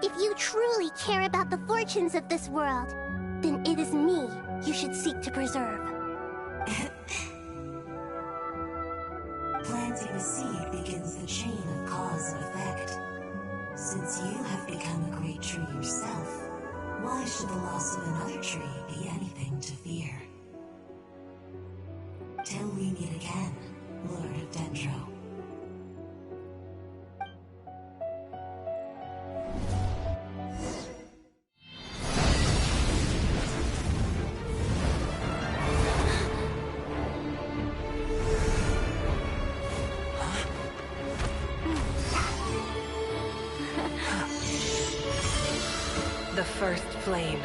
If you truly care about the fortunes of this world, then it is me you should seek to preserve. Planting a seed begins the chain of cause and effect. Since you have become a great tree yourself, why should the loss of another tree be anything to fear? Till we meet again, Lord of Dendro. The first flame.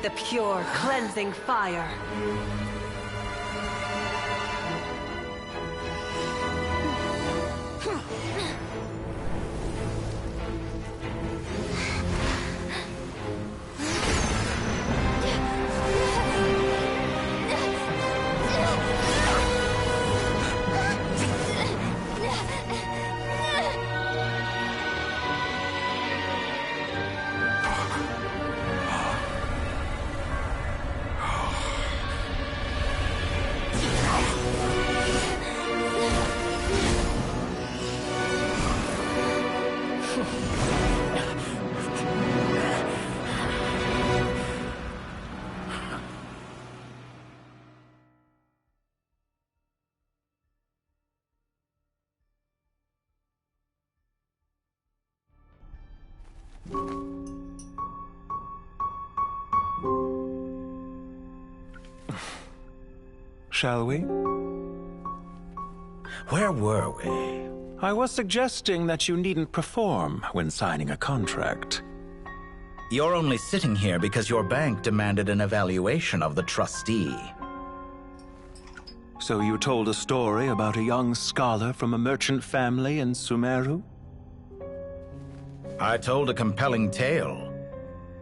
The pure, cleansing fire. Shall we? Where were we? I was suggesting that you needn't perform when signing a contract. You're only sitting here because your bank demanded an evaluation of the trustee. So you told a story about a young scholar from a merchant family in Sumeru? I told a compelling tale,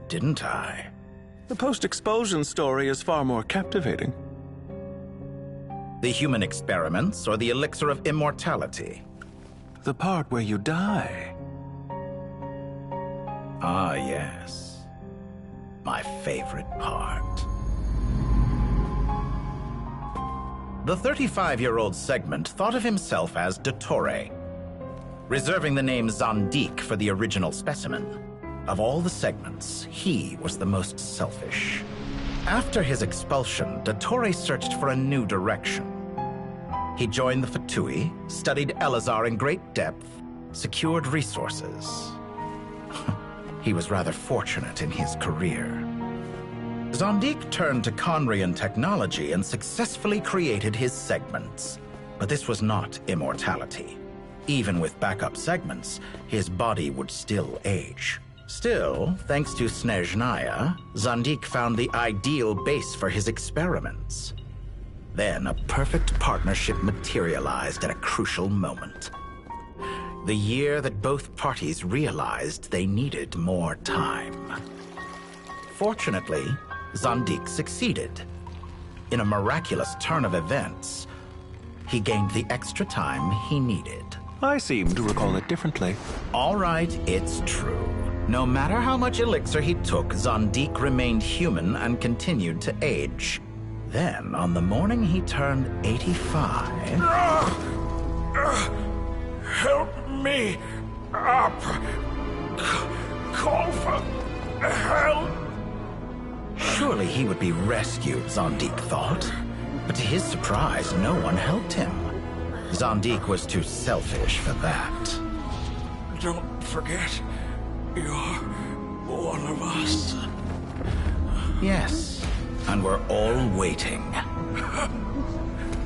didn't I? The post-expulsion story is far more captivating. The human experiments or the elixir of immortality? The part where you die. Ah, yes. My favorite part. The 35-year-old Segment thought of himself as Dottore, reserving the name Zandik for the original specimen. Of all the Segments, he was the most selfish. After his expulsion, Dottore searched for a new direction. He joined the Fatui, studied Elazar in great depth, secured resources. He was rather fortunate in his career. Zondik turned to Conrian technology and successfully created his segments. But this was not immortality. Even with backup segments, his body would still age. Still, thanks to Snezhnaya, Zondik found the ideal base for his experiments. Then a perfect partnership materialized at a crucial moment. The year that both parties realized they needed more time. Fortunately, Zondik succeeded. In a miraculous turn of events, he gained the extra time he needed. I seem to recall it differently. All right, it's true. No matter how much elixir he took, Zondik remained human and continued to age. Then, on the morning he turned 85... Help me up! Call for help! Surely he would be rescued, Zondik thought. But to his surprise, no one helped him. Zondik was too selfish for that. Don't forget, you're one of us. Yes, and we're all waiting.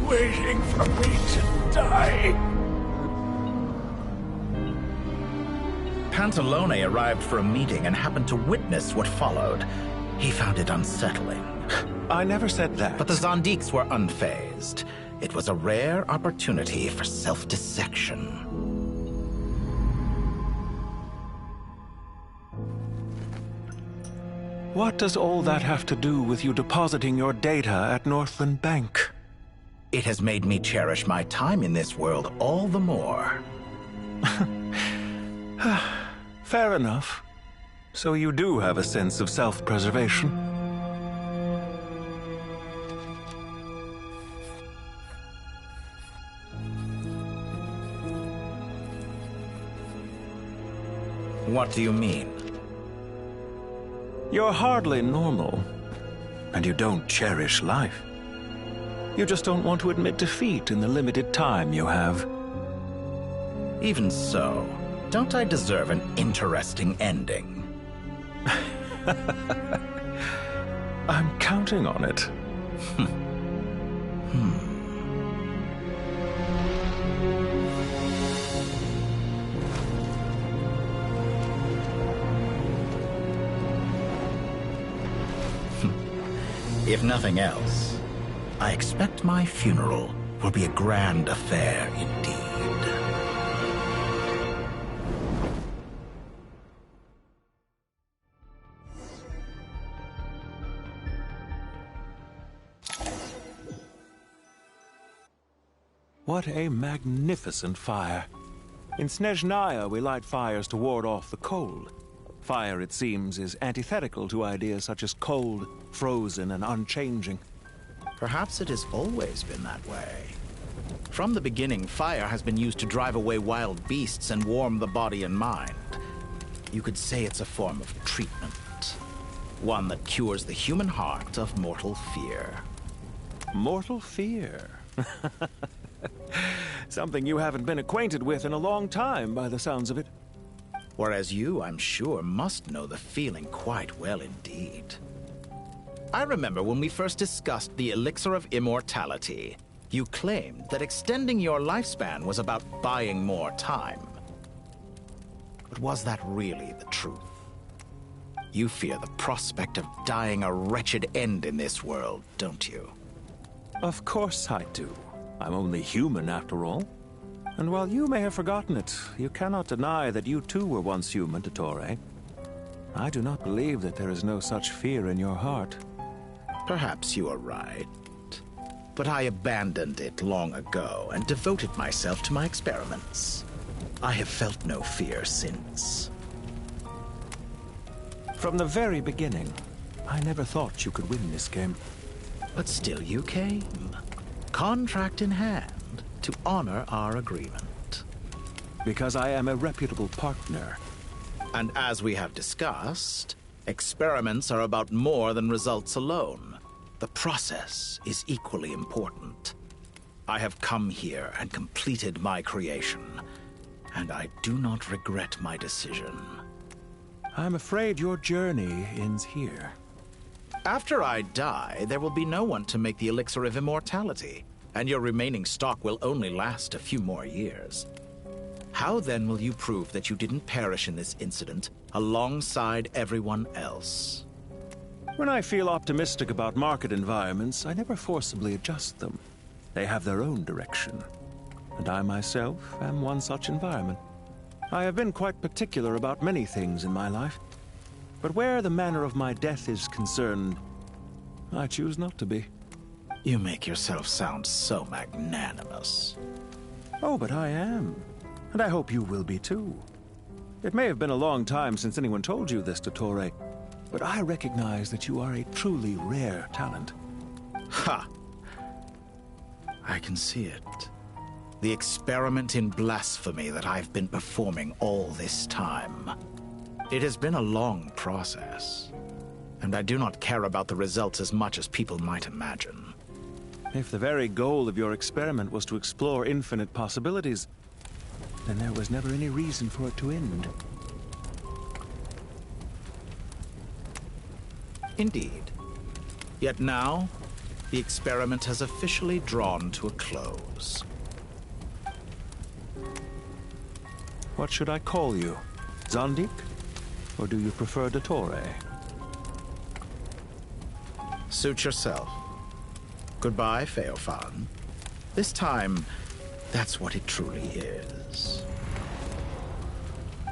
Waiting for me to die. Pantalone arrived for a meeting and happened to witness what followed. He found it unsettling. I never said that. But the Zondiks were unfazed. It was a rare opportunity for self-dissection. What does all that have to do with you depositing your data at Northland Bank? It has made me cherish my time in this world all the more. Fair enough. So you do have a sense of self-preservation. What do you mean? You're hardly normal, and you don't cherish life. You just don't want to admit defeat in the limited time you have. Even so, don't I deserve an interesting ending? I'm counting on it. If nothing else, I expect my funeral will be a grand affair indeed. What a magnificent fire. In Snezhnaya, we light fires to ward off the cold. Fire, it seems, is antithetical to ideas such as cold, frozen, and unchanging. Perhaps it has always been that way. From the beginning, fire has been used to drive away wild beasts and warm the body and mind. You could say it's a form of treatment. One that cures the human heart of mortal fear. Mortal fear? Something you haven't been acquainted with in a long time, by the sounds of it. Whereas you, I'm sure, must know the feeling quite well indeed. I remember when we first discussed the elixir of immortality. You claimed that extending your lifespan was about buying more time. But was that really the truth? You fear the prospect of dying a wretched end in this world, don't you? Of course I do. I'm only human, after all. And while you may have forgotten it, you cannot deny that you too were once human, Dottore. I do not believe that there is no such fear in your heart. Perhaps you are right. But I abandoned it long ago and devoted myself to my experiments. I have felt no fear since. From the very beginning, I never thought you could win this game. But still you came. Contract in hand, to honor our agreement. Because I am a reputable partner. And as we have discussed, experiments are about more than results alone. The process is equally important. I have come here and completed my creation, and I do not regret my decision. I'm afraid your journey ends here. After I die, there will be no one to make the elixir of immortality, and your remaining stock will only last a few more years. How then will you prove that you didn't perish in this incident alongside everyone else? When I feel optimistic about market environments, I never forcibly adjust them. They have their own direction. And I myself am one such environment. I have been quite particular about many things in my life. But where the manner of my death is concerned, I choose not to be. You make yourself sound so magnanimous. Oh, but I am. And I hope you will be too. It may have been a long time since anyone told you this, Dottore, but I recognize that you are a truly rare talent. Ha! I can see it. The experiment in blasphemy that I've been performing all this time. It has been a long process, and I do not care about the results as much as people might imagine. If the very goal of your experiment was to explore infinite possibilities, then there was never any reason for it to end. Indeed. Yet now, the experiment has officially drawn to a close. What should I call you? Zandik? Or do you prefer Dottore? Suit yourself. Goodbye, Feofan. This time, that's what it truly is.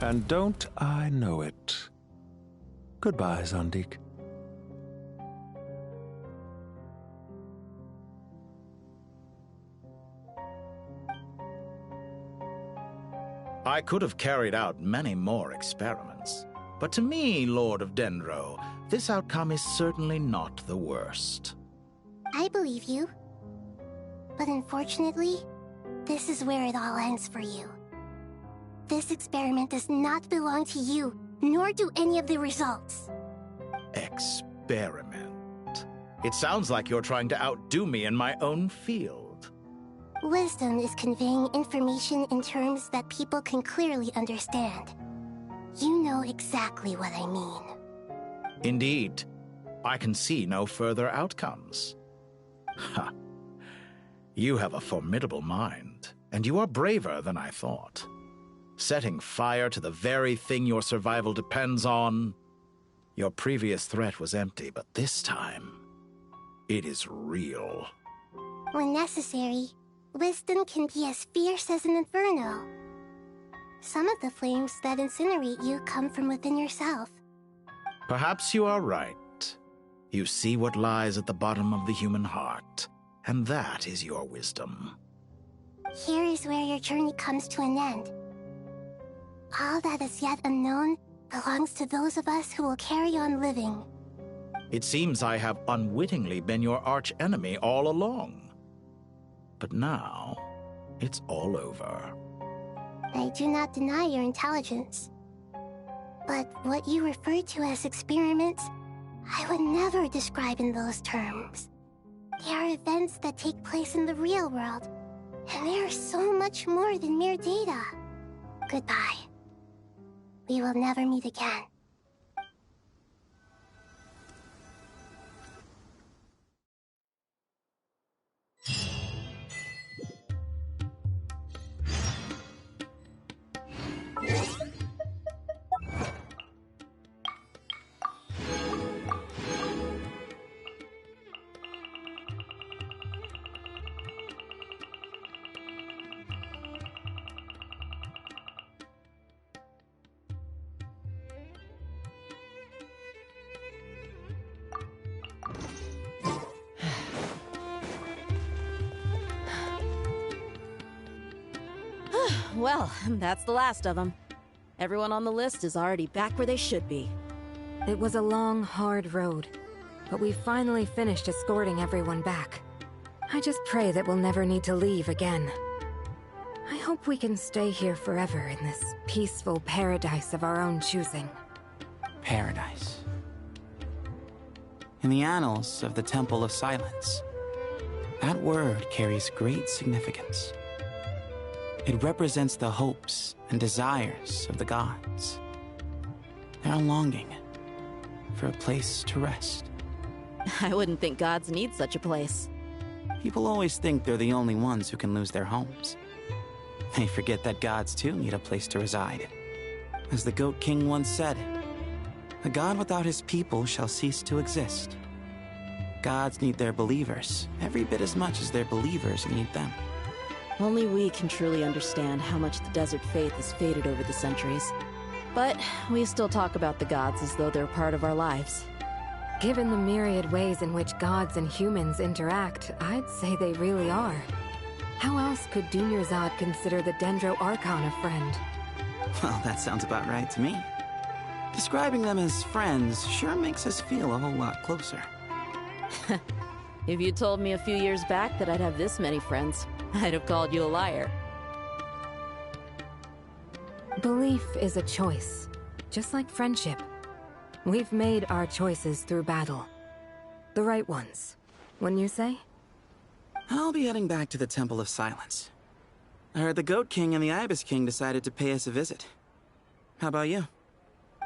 And don't I know it? Goodbye, Zandik. I could have carried out many more experiments, but to me, Lord of Dendro, this outcome is certainly not the worst. I believe you. But unfortunately, this is where it all ends for you. This experiment does not belong to you, nor do any of the results. Experiment? It sounds like you're trying to outdo me in my own field. Wisdom is conveying information in terms that people can clearly understand. You know exactly what I mean. Indeed. I can see no further outcomes. Ha. You have a formidable mind, and you are braver than I thought. Setting fire to the very thing your survival depends on. Your previous threat was empty, but this time, it is real. When necessary, wisdom can be as fierce as an inferno. Some of the flames that incinerate you come from within yourself. Perhaps you are right. You see what lies at the bottom of the human heart, and that is your wisdom. Here is where your journey comes to an end. All that is yet unknown belongs to those of us who will carry on living. It seems I have unwittingly been your arch-enemy all along. But now, it's all over. I do not deny your intelligence. But what you refer to as experiments, I would never describe in those terms. They are events that take place in the real world, and they are so much more than mere data. Goodbye. We will never meet again. Well, that's the last of them. Everyone on the list is already back where they should be. It was a long, hard road, but we finally finished escorting everyone back. I just pray that we'll never need to leave again. I hope we can stay here forever in this peaceful paradise of our own choosing. Paradise. In the annals of the Temple of Silence, that word carries great significance. It represents the hopes and desires of the gods. Their longing for a place to rest. I wouldn't think gods need such a place. People always think they're the only ones who can lose their homes. They forget that gods too need a place to reside. As the Goat King once said, "A god without his people shall cease to exist." Gods need their believers every bit as much as their believers need them. Only we can truly understand how much the desert faith has faded over the centuries. But we still talk about the gods as though they're part of our lives. Given the myriad ways in which gods and humans interact, I'd say they really are. How else could Dunyarzad consider the Dendro Archon a friend? Well, that sounds about right to me. Describing them as friends sure makes us feel a whole lot closer. If you told me a few years back that I'd have this many friends, I'd have called you a liar. Belief is a choice, just like friendship. We've made our choices through battle. The right ones, wouldn't you say? I'll be heading back to the Temple of Silence. I heard the Goat King and the Ibis King decided to pay us a visit. How about you?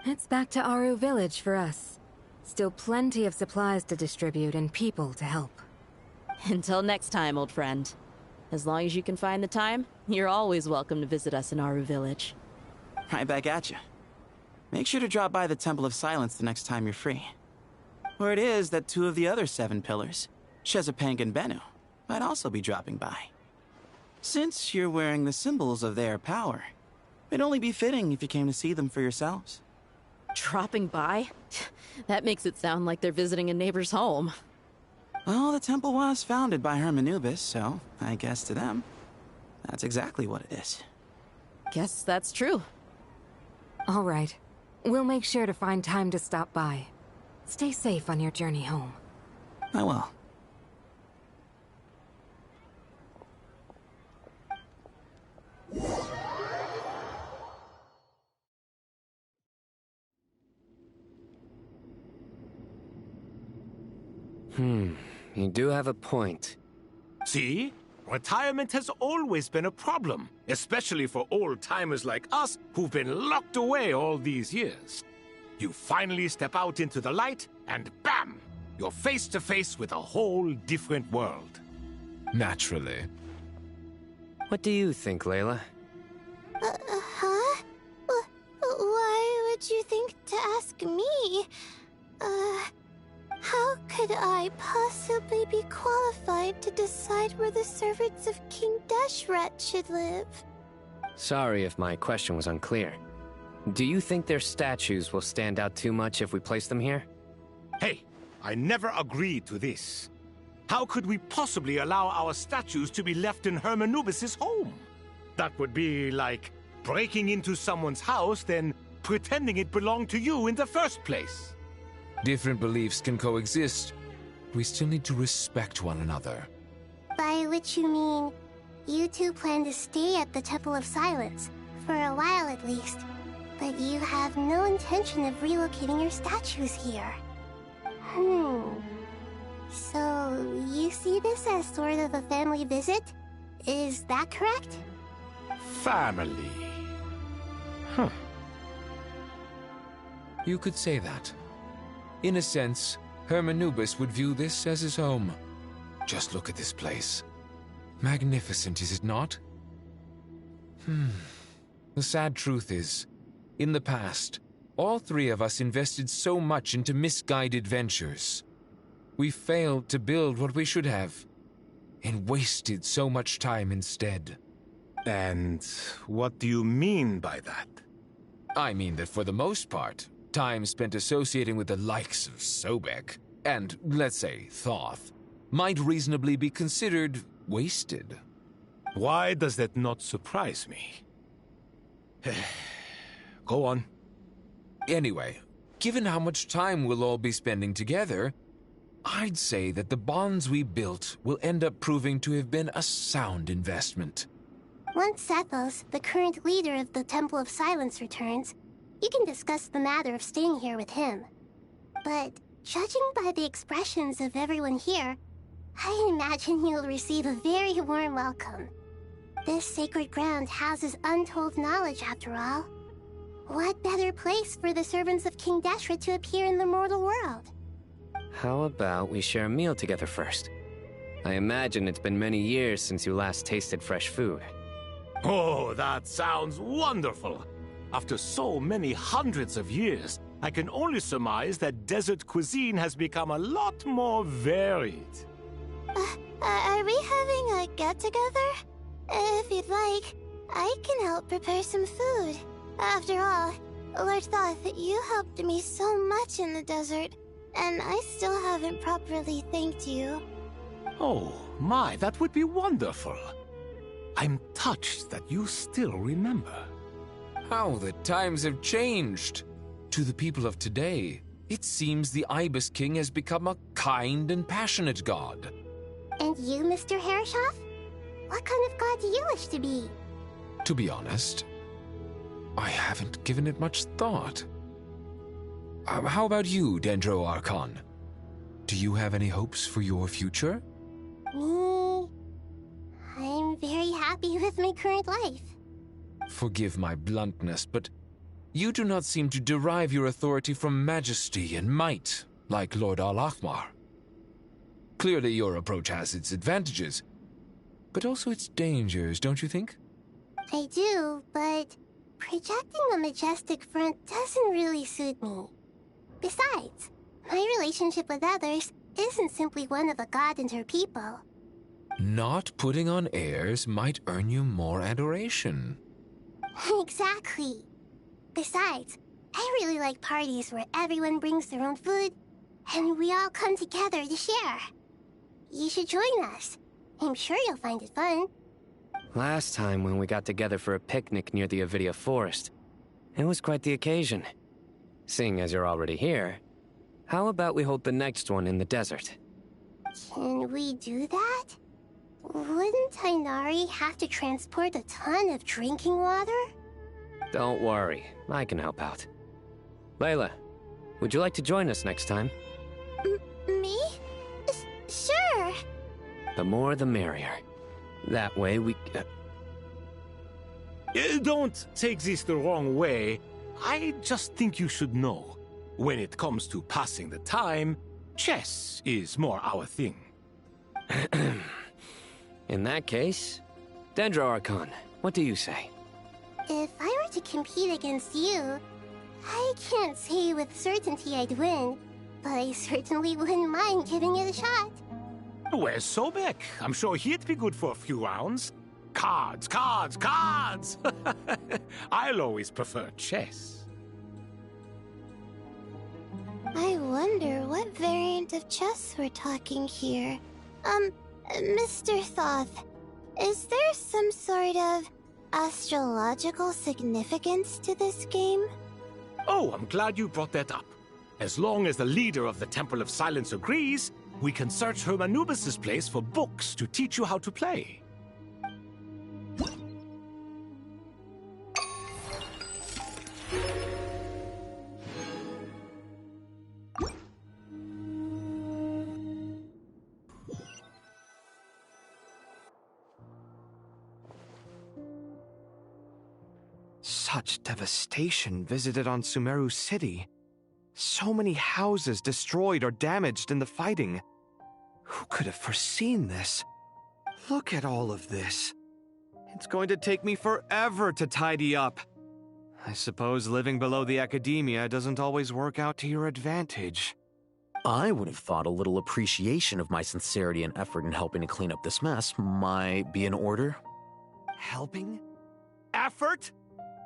It's back to Aru Village for us. Still plenty of supplies to distribute and people to help. Until next time, old friend. As long as you can find the time, you're always welcome to visit us in Aru Village. Right back at you. Make sure to drop by the Temple of Silence the next time you're free. Word is that 2 of the other 7 pillars, Shezapang and Bennu, might also be dropping by. Since you're wearing the symbols of their power, it'd only be fitting if you came to see them for yourselves. Dropping by? That makes it sound like they're visiting a neighbor's home. Well, the temple was founded by Hermanubis, so I guess to them, that's exactly what it is. Guess that's true. All right. We'll make sure to find time to stop by. Stay safe on your journey home. I will. You do have a point. See? Retirement has always been a problem, especially for old-timers like us who've been locked away all these years. You finally step out into the light, and bam! You're face to face with a whole different world. Naturally. What do you think, Layla? Huh? Why would you think to ask me? How could I possibly be qualified to decide where the servants of King Deshret should live? Sorry if my question was unclear. Do you think their statues will stand out too much if we place them here? Hey, I never agreed to this. How could we possibly allow our statues to be left in Hermanubis' home? That would be like breaking into someone's house, then pretending it belonged to you in the first place. Different beliefs can coexist. We still need to respect one another. By which you mean, you two plan to stay at the Temple of Silence, for a while at least, but you have no intention of relocating your statues here. So, you see this as sort of a family visit? Is that correct? Family. Huh. You could say that. In a sense, Hermanubis would view this as his home. Just look at this place. Magnificent, is it not? The sad truth is, in the past, all 3 of us invested so much into misguided ventures. We failed to build what we should have, and wasted so much time instead. And what do you mean by that? I mean that for the most part, time spent associating with the likes of Sobek, and, let's say, Thoth, might reasonably be considered wasted. Why does that not surprise me? Go on. Anyway, given how much time we'll all be spending together, I'd say that the bonds we built will end up proving to have been a sound investment. Once Sethos, the current leader of the Temple of Silence, returns, you can discuss the matter of staying here with him. But judging by the expressions of everyone here, I imagine you'll receive a very warm welcome. This sacred ground houses untold knowledge, after all. What better place for the servants of King Deshret to appear in the mortal world? How about we share a meal together first? I imagine it's been many years since you last tasted fresh food. Oh, that sounds wonderful. After so many hundreds of years, I can only surmise that desert cuisine has become a lot more varied. Are we having a get-together? If you'd like, I can help prepare some food. After all, Lord Thoth, you helped me so much in the desert, and I still haven't properly thanked you. Oh, my, that would be wonderful. I'm touched that you still remember. How the times have changed. To the people of today, it seems the Ibis King has become a kind and passionate god. And you, Mr. Herreshoff? What kind of god do you wish to be? To be honest, I haven't given it much thought. How about you, Dendro Archon? Do you have any hopes for your future? Me? I'm very happy with my current life. Forgive my bluntness, but you do not seem to derive your authority from majesty and might, like Lord Al-Ahmar. Clearly your approach has its advantages, but also its dangers, don't you think? I do, but projecting a majestic front doesn't really suit me. Besides, my relationship with others isn't simply one of a god and her people. Not putting on airs might earn you more adoration. Exactly. Besides, I really like parties where everyone brings their own food, and we all come together to share. You should join us. I'm sure you'll find it fun. Last time when we got together for a picnic near the Avidia Forest, it was quite the occasion. Seeing as you're already here, how about we hold the next one in the desert? Can we do that? Wouldn't Tainari have to transport a ton of drinking water? Don't worry, I can help out. Layla, would you like to join us next time? Me? Sure. The more the merrier. That way we... Don't take this the wrong way. I just think you should know. When it comes to passing the time, chess is more our thing. In that case, Dendro Archon, what do you say? If I were to compete against you, I can't say with certainty I'd win, but I certainly wouldn't mind giving it a shot. Where's Sobek? I'm sure he'd be good for a few rounds. Cards, cards, cards! I'll always prefer chess. I wonder what variant of chess we're talking here. Mr. Thoth, is there some sort of astrological significance to this game? Oh, I'm glad you brought that up. As long as the leader of the Temple of Silence agrees, we can search Hermanubis' place for books to teach you how to play. Such devastation visited on Sumeru City. So many houses destroyed or damaged in the fighting. Who could have foreseen this? Look at all of this. It's going to take me forever to tidy up. I suppose living below the academia doesn't always work out to your advantage. I would have thought a little appreciation of my sincerity and effort in helping to clean up this mess might be in order. Helping? Effort?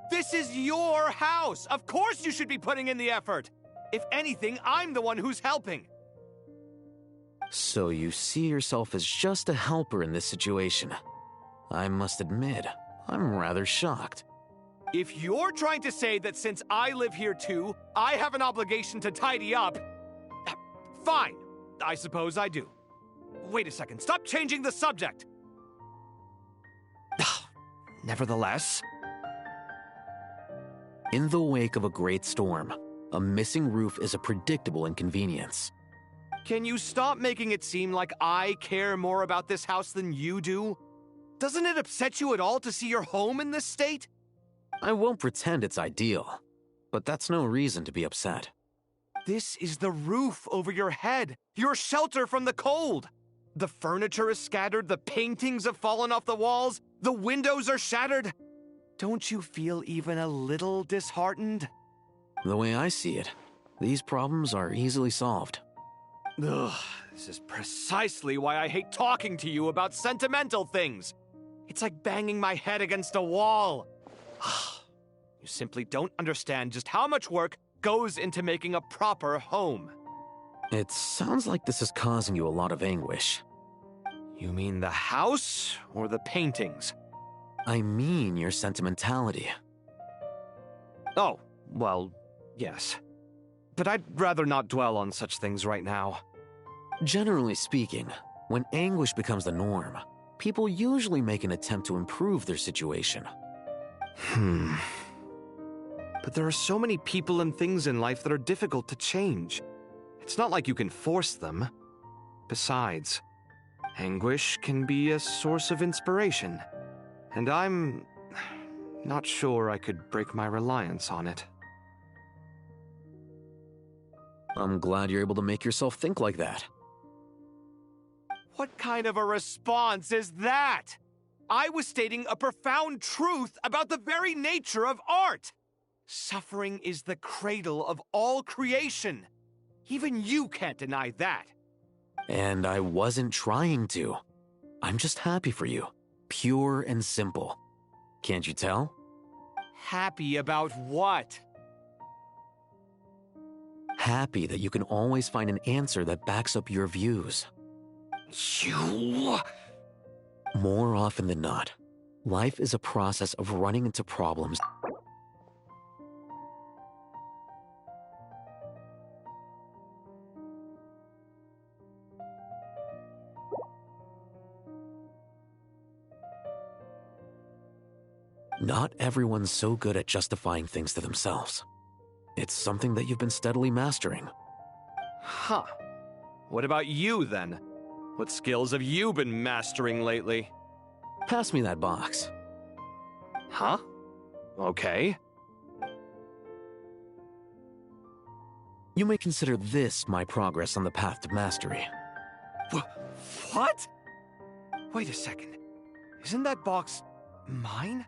This is your house! Of course you should be putting in the effort! If anything, I'm the one who's helping. So you see yourself as just a helper in this situation. I must admit, I'm rather shocked. If you're trying to say that since I live here too, I have an obligation to tidy up, fine. I suppose I do. Wait a second, stop changing the subject! Nevertheless... In the wake of a great storm, a missing roof is a predictable inconvenience. Can you stop making it seem like I care more about this house than you do? Doesn't it upset you at all to see your home in this state? I won't pretend it's ideal, but that's no reason to be upset. This is the roof over your head, your shelter from the cold. The furniture is scattered, the paintings have fallen off the walls, the windows are shattered. Don't you feel even a little disheartened? The way I see it, these problems are easily solved. Ugh, this is precisely why I hate talking to you about sentimental things. It's like banging my head against a wall. You simply don't understand just how much work goes into making a proper home. It sounds like this is causing you a lot of anguish. You mean the house or the paintings? I mean your sentimentality. Oh, well, yes. But I'd rather not dwell on such things right now. Generally speaking, when anguish becomes the norm, people usually make an attempt to improve their situation. But there are so many people and things in life that are difficult to change. It's not like you can force them. Besides, anguish can be a source of inspiration, and I'm not sure I could break my reliance on it. I'm glad you're able to make yourself think like that. What kind of a response is that? I was stating a profound truth about the very nature of art. Suffering is the cradle of all creation. Even you can't deny that. And I wasn't trying to. I'm just happy for you. Pure and simple. Can't you tell? Happy about what? Happy that you can always find an answer that backs up your views. You... More often than not, life is a process of running into problems. Not everyone's so good at justifying things to themselves. It's something that you've been steadily mastering. Huh. What about you, then? What skills have you been mastering lately? Pass me that box. Huh? Okay. You may consider this my progress on the path to mastery. What? Wait a second. Isn't that box mine?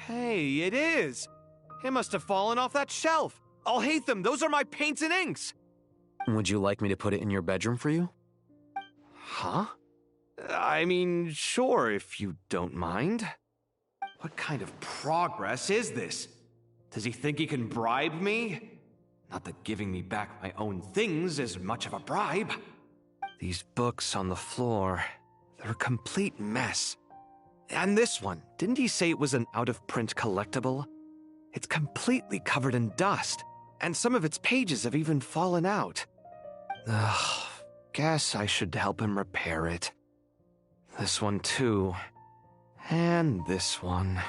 Hey, it is! It must have fallen off that shelf! I'll hate them! Those are my paints and inks! Would you like me to put it in your bedroom for you? Huh? I mean, sure, if you don't mind. What kind of progress is this? Does he think he can bribe me? Not that giving me back my own things is much of a bribe. These books on the floor, they're a complete mess. And this one, didn't he say it was an out-of-print collectible? It's completely covered in dust, and some of its pages have even fallen out. Ugh, guess I should help him repair it. This one too. And this one.